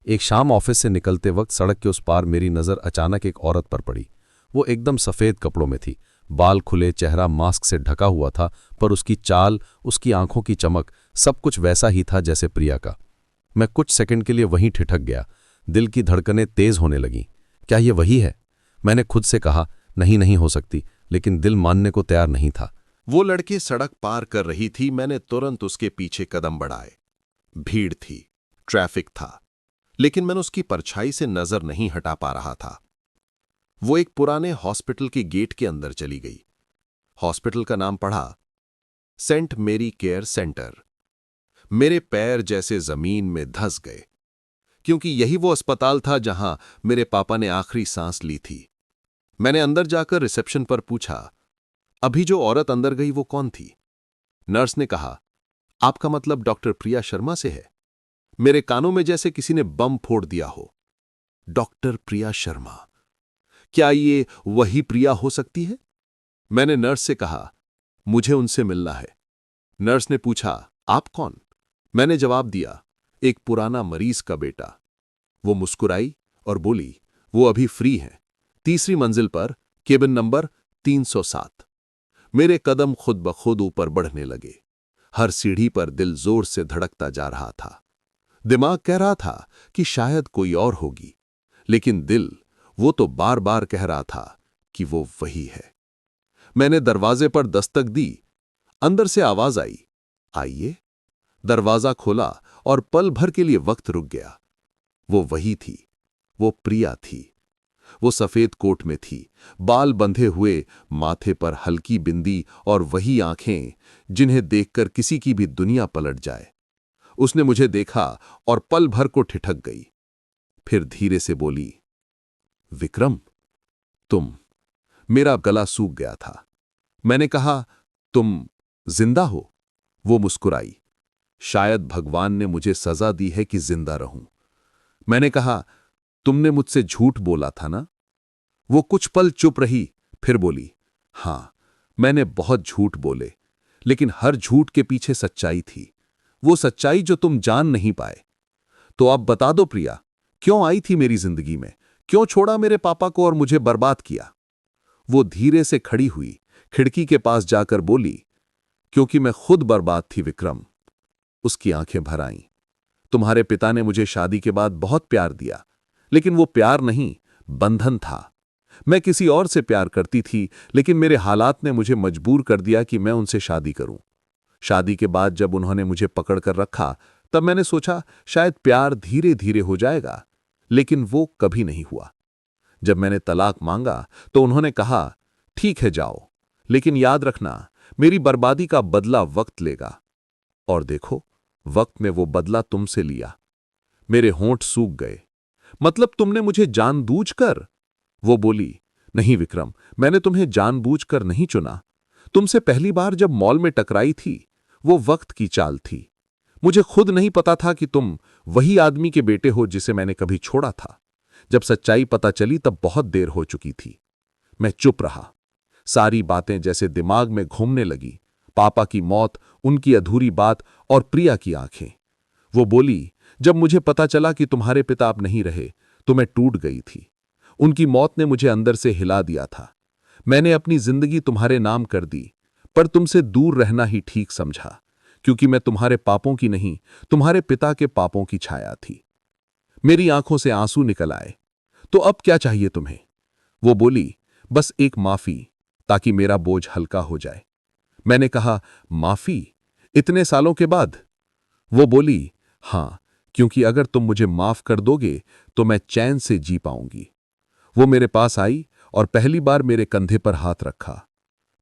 एक शाम ऑफिस से निकलते वक्त सड़क के उस पार मेरी नज़र अचानक एक औरत पर पड़ी। वो एकदम सफ़ेद कपड़ों में थी, बाल खुले, चेहरा मास्क से ढका हुआ था, पर उसकी चाल, उसकी आंखों की चमक, सब कुछ वैसा ही था जैसे प्रिया का। मैं कुछ सेकंड के लिए वहीं ठिठक गया। दिल की धड़कनें तेज होने लगीं। क्या ये वही है? मैंने खुद से कहा, नहीं नहीं हो सकती, लेकिन दिल मानने को तैयार नहीं था। वो लड़की सड़क पार कर रही थी, मैंने तुरंत उसके पीछे कदम बढ़ाए। भीड़ थी, ट्रैफिक था, लेकिन मैं उसकी परछाई से नजर नहीं हटा पा रहा था। वो एक पुराने हॉस्पिटल के गेट के अंदर चली गई। हॉस्पिटल का नाम पढ़ा, सेंट मेरी केयर सेंटर। मेरे पैर जैसे जमीन में धंस गए, क्योंकि यही वो अस्पताल था जहां मेरे पापा ने आखिरी सांस ली थी। मैंने अंदर जाकर रिसेप्शन पर पूछा, अभी जो औरत अंदर गई वो कौन थी? नर्स ने कहा, आपका मतलब डॉक्टर प्रिया शर्मा से है। मेरे कानों में जैसे किसी ने बम फोड़ दिया हो। डॉक्टर प्रिया शर्मा, क्या ये वही प्रिया हो सकती है? मैंने नर्स से कहा, मुझे उनसे मिलना है। नर्स ने पूछा, आप कौन? मैंने जवाब दिया, एक पुराना मरीज का बेटा। वो मुस्कुराई और बोली, वो अभी फ्री हैं, 3री मंजिल पर, केबिन नंबर 307। मेरे कदम खुद ब खुद ऊपर बढ़ने लगे। हर सीढ़ी पर दिल जोर से धड़कता जा रहा था। दिमाग कह रहा था कि शायद कोई और होगी, लेकिन दिल, वो तो बार बार कह रहा था कि वो वही है। मैंने दरवाजे पर दस्तक दी। अंदर से आवाज आई, आइए। दरवाजा खोला और पल भर के लिए वक्त रुक गया। वो वही थी, वो प्रिया थी। वो सफेद कोट में थी, बाल बंधे हुए, माथे पर हल्की बिंदी और वही आंखें जिन्हें देखकर किसी की भी दुनिया पलट जाए। उसने मुझे देखा और पल भर को ठिठक गई। फिर धीरे से बोली, विक्रम, तुम। मेरा गला सूख गया था। मैंने कहा, तुम जिंदा हो? वो मुस्कुराई। शायद भगवान ने मुझे सजा दी है कि जिंदा रहूं। मैंने कहा, तुमने मुझसे झूठ बोला था ना? वो कुछ पल चुप रही, फिर बोली, हां, मैंने बहुत झूठ बोले, लेकिन हर झूठ के पीछे सच्चाई थी, वो सच्चाई जो तुम जान नहीं पाए। तो अब बता दो प्रिया, क्यों आई थी मेरी जिंदगी में? क्यों छोड़ा मेरे पापा को और मुझे बर्बाद किया? वो धीरे से खड़ी हुई, खिड़की के पास जाकर बोली, क्योंकि मैं खुद बर्बाद थी विक्रम। उसकी आंखें भर आईं। तुम्हारे पिता ने मुझे शादी के बाद बहुत प्यार दिया, लेकिन वो प्यार नहीं, बंधन था। मैं किसी और से प्यार करती थी, लेकिन मेरे हालात ने मुझे मजबूर कर दिया कि मैं उनसे शादी करूं। शादी के बाद जब उन्होंने मुझे पकड़ कर रखा, तब मैंने सोचा शायद प्यार धीरे धीरे हो जाएगा, लेकिन वो कभी नहीं हुआ। जब मैंने तलाक मांगा तो उन्होंने कहा, ठीक है जाओ, लेकिन याद रखना मेरी बर्बादी का बदला वक्त लेगा। और देखो, वक्त में वो बदला तुमसे लिया। मेरे होंठ सूख गए। मतलब तुमने मुझे जानबूझकर? वो बोली, नहीं विक्रम, मैंने तुम्हें जानबूझकर नहीं चुना। तुमसे पहली बार जब मॉल में टकराई थी, वो वक्त की चाल थी। मुझे खुद नहीं पता था कि तुम वही आदमी के बेटे हो जिसे मैंने कभी छोड़ा था। जब सच्चाई पता चली तब बहुत देर हो चुकी थी। मैं चुप रहा। सारी बातें जैसे दिमाग में घूमने लगी। पापा की मौत, उनकी अधूरी बात और प्रिया की आंखें। वो बोली, जब मुझे पता चला कि तुम्हारे पिता अब नहीं रहे तो मैं टूट गई थी। उनकी मौत ने मुझे अंदर से हिला दिया था। मैंने अपनी जिंदगी तुम्हारे नाम कर दी, पर तुमसे दूर रहना ही ठीक समझा, क्योंकि मैं तुम्हारे पापों की नहीं, तुम्हारे पिता के पापों की छाया थी। मेरी आंखों से आंसू निकल आए। तो अब क्या चाहिए तुम्हें? वो बोली, बस एक माफी, ताकि मेरा बोझ हल्का हो जाए। मैंने कहा, माफी? इतने सालों के बाद? वो बोली, हां, क्योंकि अगर तुम मुझे माफ कर दोगे तो मैं चैन से जी पाऊंगी। वो मेरे पास आई और पहली बार मेरे कंधे पर हाथ रखा।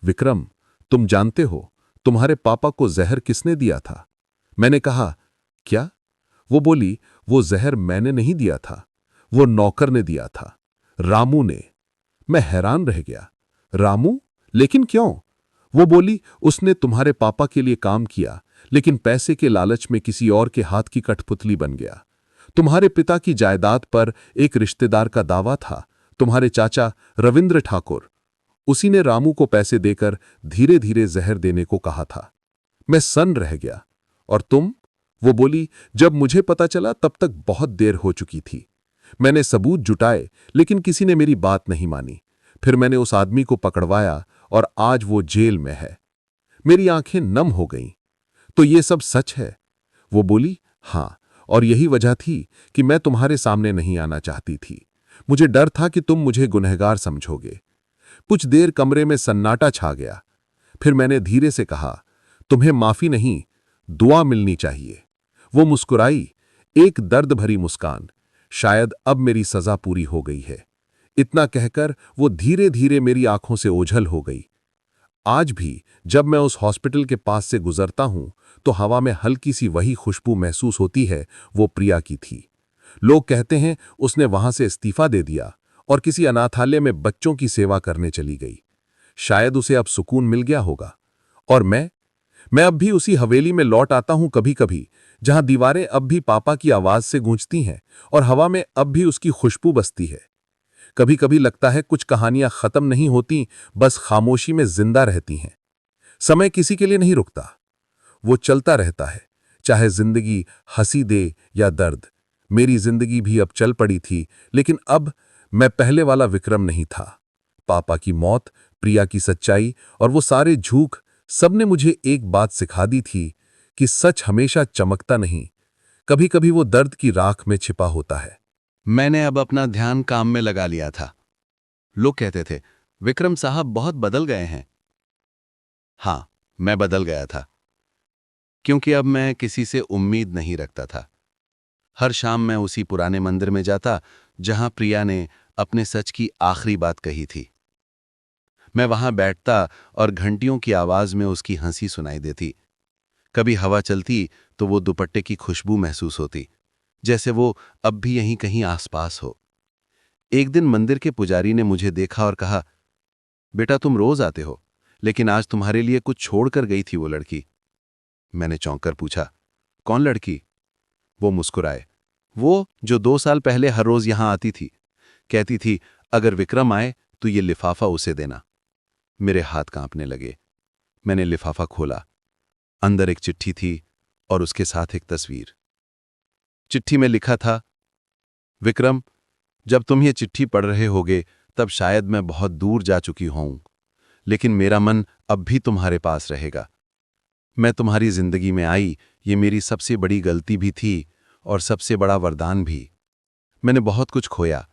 विक्रम, तुम जानते हो तुम्हारे पापा को जहर किसने दिया था? मैंने कहा, क्या? वो बोली, वो जहर मैंने नहीं दिया था, वो नौकर ने दिया था, रामू ने। मैं हैरान रह गया। रामू? लेकिन क्यों? वो बोली, उसने तुम्हारे पापा के लिए काम किया, लेकिन पैसे के लालच में किसी और के हाथ की कठपुतली बन गया। तुम्हारे पिता की जायदाद पर एक रिश्तेदार का दावा था, तुम्हारे चाचा रविंद्र ठाकुर। उसी ने रामू को पैसे देकर धीरे धीरे जहर देने को कहा था। मैं सन्न रह गया। और तुम? वो बोली, जब मुझे पता चला तब तक बहुत देर हो चुकी थी। मैंने सबूत जुटाए, लेकिन किसी ने मेरी बात नहीं मानी। फिर मैंने उस आदमी को पकड़वाया और आज वो जेल में है। मेरी आंखें नम हो गईं। तो ये सब सच है? वो बोली, हां, और यही वजह थी कि मैं तुम्हारे सामने नहीं आना चाहती थी। मुझे डर था कि तुम मुझे गुनहगार समझोगे। कुछ देर कमरे में सन्नाटा छा गया। फिर मैंने धीरे से कहा, तुम्हें माफी नहीं, दुआ मिलनी चाहिए। वो मुस्कुराई, एक दर्द भरी मुस्कान। शायद अब मेरी सजा पूरी हो गई है। इतना कहकर वो धीरे धीरे मेरी आंखों से ओझल हो गई। आज भी जब मैं उस हॉस्पिटल के पास से गुजरता हूं तो हवा में हल्की सी वही खुशबू महसूस होती है, वो प्रिया की थी। लोग कहते हैं उसने वहां से इस्तीफा दे दिया और किसी अनाथालय में बच्चों की सेवा करने चली गई। शायद उसे अब सुकून मिल गया होगा। और मैं अब भी उसी हवेली में लौट आता हूं कभी कभी, जहां दीवारें अब भी पापा की आवाज से गूंजती हैं और हवा में अब भी उसकी खुशबू बसती है। कभी कभी लगता है कुछ कहानियां खत्म नहीं होती, बस खामोशी में जिंदा रहती हैं। समय किसी के लिए नहीं रुकता, वो चलता रहता है, चाहे जिंदगी हंसी दे या दर्द। मेरी जिंदगी भी अब चल पड़ी थी, लेकिन अब मैं पहले वाला विक्रम नहीं था। पापा की मौत, प्रिया की सच्चाई और वो सारे झूठ, सबने मुझे एक बात सिखा दी थी कि सच हमेशा चमकता नहीं, कभी कभी वो दर्द की राख में छिपा होता है। मैंने अब अपना ध्यान काम में लगा लिया था। लोग कहते थे, विक्रम साहब बहुत बदल गए हैं। हां, मैं बदल गया था, क्योंकि अब मैं किसी से उम्मीद नहीं रखता था। हर शाम मैं उसी पुराने मंदिर में जाता जहां प्रिया ने अपने सच की आखिरी बात कही थी। मैं वहां बैठता और घंटियों की आवाज में उसकी हंसी सुनाई देती। कभी हवा चलती तो वो दुपट्टे की खुशबू महसूस होती, जैसे वो अब भी यहीं कहीं आसपास हो। एक दिन मंदिर के पुजारी ने मुझे देखा और कहा, बेटा तुम रोज आते हो, लेकिन आज तुम्हारे लिए कुछ छोड़कर गई थी वो लड़की। मैंने चौंककर पूछा, कौन लड़की? वो मुस्कुराए, वो जो 2 साल पहले हर रोज यहां आती थी। कहती थी, अगर विक्रम आए तो ये लिफाफा उसे देना। मेरे हाथ कांपने लगे। मैंने लिफाफा खोला। अंदर एक चिट्ठी थी और उसके साथ एक तस्वीर। चिट्ठी में लिखा था, विक्रम, जब तुम ये चिट्ठी पढ़ रहे होगे तब शायद मैं बहुत दूर जा चुकी हूं, लेकिन मेरा मन अब भी तुम्हारे पास रहेगा। मैं तुम्हारी जिंदगी में आई, ये मेरी सबसे बड़ी गलती भी थी और सबसे बड़ा वरदान भी। मैंने बहुत कुछ खोया,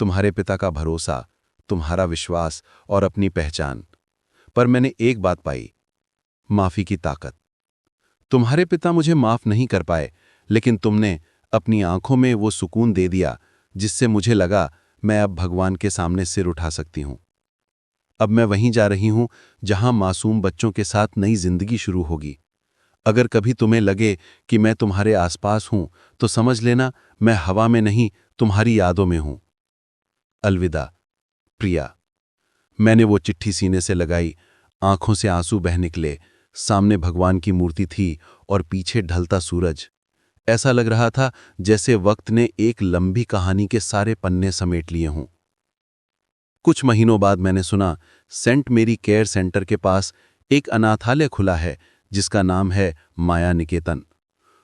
तुम्हारे पिता का भरोसा, तुम्हारा विश्वास और अपनी पहचान, पर मैंने एक बात पाई, माफी की ताकत। तुम्हारे पिता मुझे माफ नहीं कर पाए, लेकिन तुमने अपनी आंखों में वो सुकून दे दिया जिससे मुझे लगा मैं अब भगवान के सामने सिर उठा सकती हूं। अब मैं वहीं जा रही हूं जहां मासूम बच्चों के साथ नई जिंदगी शुरू होगी। अगर कभी तुम्हें लगे कि मैं तुम्हारे आसपास हूं तो समझ लेना मैं हवा में नहीं, तुम्हारी यादों में हूं। अलविदा, प्रिया। मैंने वो चिट्ठी सीने से लगाई, आंखों से आंसू बह निकले। सामने भगवान की मूर्ति थी और पीछे ढलता सूरज। ऐसा लग रहा था जैसे वक्त ने एक लंबी कहानी के सारे पन्ने समेट लिए हों। कुछ महीनों बाद मैंने सुना सेंट मेरी केयर सेंटर के पास एक अनाथालय खुला है जिसका नाम है माया निकेतन।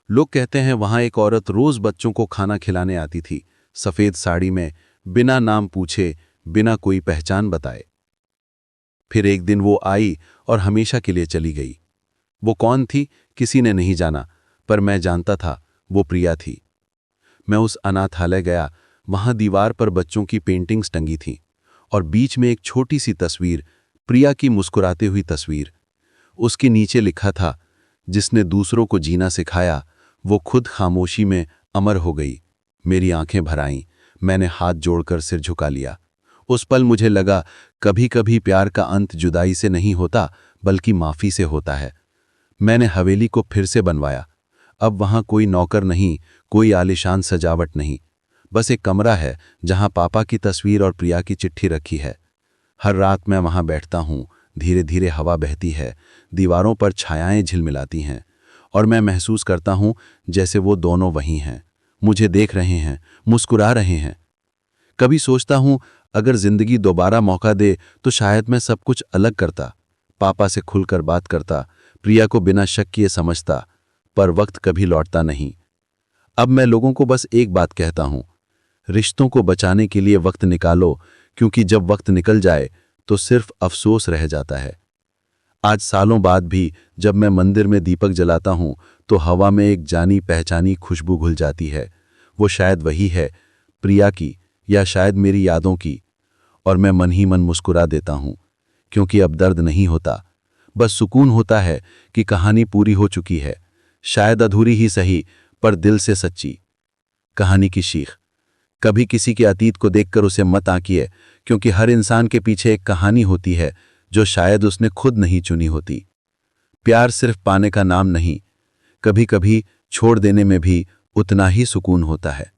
लोग कहते हैं वहां एक औरत रोज बच्चों को खाना खिलाने आती थी, सफेद साड़ी में, बिना नाम पूछे, बिना कोई पहचान बताए। फिर एक दिन वो आई और हमेशा के लिए चली गई। वो कौन थी किसी ने नहीं जाना, पर मैं जानता था, वो प्रिया थी। मैं उस अनाथालय गया, वहां दीवार पर बच्चों की पेंटिंग्स टंगी थीं और बीच में एक छोटी सी तस्वीर, प्रिया की मुस्कुराती हुई तस्वीर। उसके नीचे लिखा था, जिसने दूसरों को जीना सिखाया वो खुद खामोशी में अमर हो गई। मेरी आंखें भर आईं, मैंने हाथ जोड़कर सिर झुका लिया। उस पल मुझे लगा कभी कभी प्यार का अंत जुदाई से नहीं होता बल्कि माफी से होता है। मैंने हवेली को फिर से बनवाया। अब वहां कोई नौकर नहीं, कोई आलीशान सजावट नहीं, बस एक कमरा है जहां पापा की तस्वीर और प्रिया की चिट्ठी रखी है। हर रात मैं वहां बैठता हूं, धीरे धीरे हवा बहती है, दीवारों पर छायाएं झिलमिलाती हैं और मैं महसूस करता हूं जैसे वो दोनों वहीं हैं, मुझे देख रहे हैं, मुस्कुरा रहे हैं। कभी सोचता हूं अगर जिंदगी दोबारा मौका दे तो शायद मैं सब कुछ अलग करता, पापा से खुलकर बात करता, प्रिया को बिना शक किए समझता, पर वक्त कभी लौटता नहीं। अब मैं लोगों को बस एक बात कहता हूं, रिश्तों को बचाने के लिए वक्त निकालो, क्योंकि जब वक्त निकल जाए तो सिर्फ अफसोस रह जाता है। आज सालों बाद भी जब मैं मंदिर में दीपक जलाता हूं तो हवा में एक जानी पहचानी खुशबू घुल जाती है। वो शायद वही है, प्रिया की या शायद मेरी यादों की, और मैं मन ही मन मुस्कुरा देता हूं, क्योंकि अब दर्द नहीं होता, बस सुकून होता है कि कहानी पूरी हो चुकी है, शायद अधूरी ही सही पर दिल से सच्ची। कहानी की सीख, कभी किसी के अतीत को देखकर उसे मत आंकिए, क्योंकि हर इंसान के पीछे एक कहानी होती है जो शायद उसने खुद नहीं चुनी होती। प्यार सिर्फ पाने का नाम नहीं, कभी कभी छोड़ देने में भी उतना ही सुकून होता है।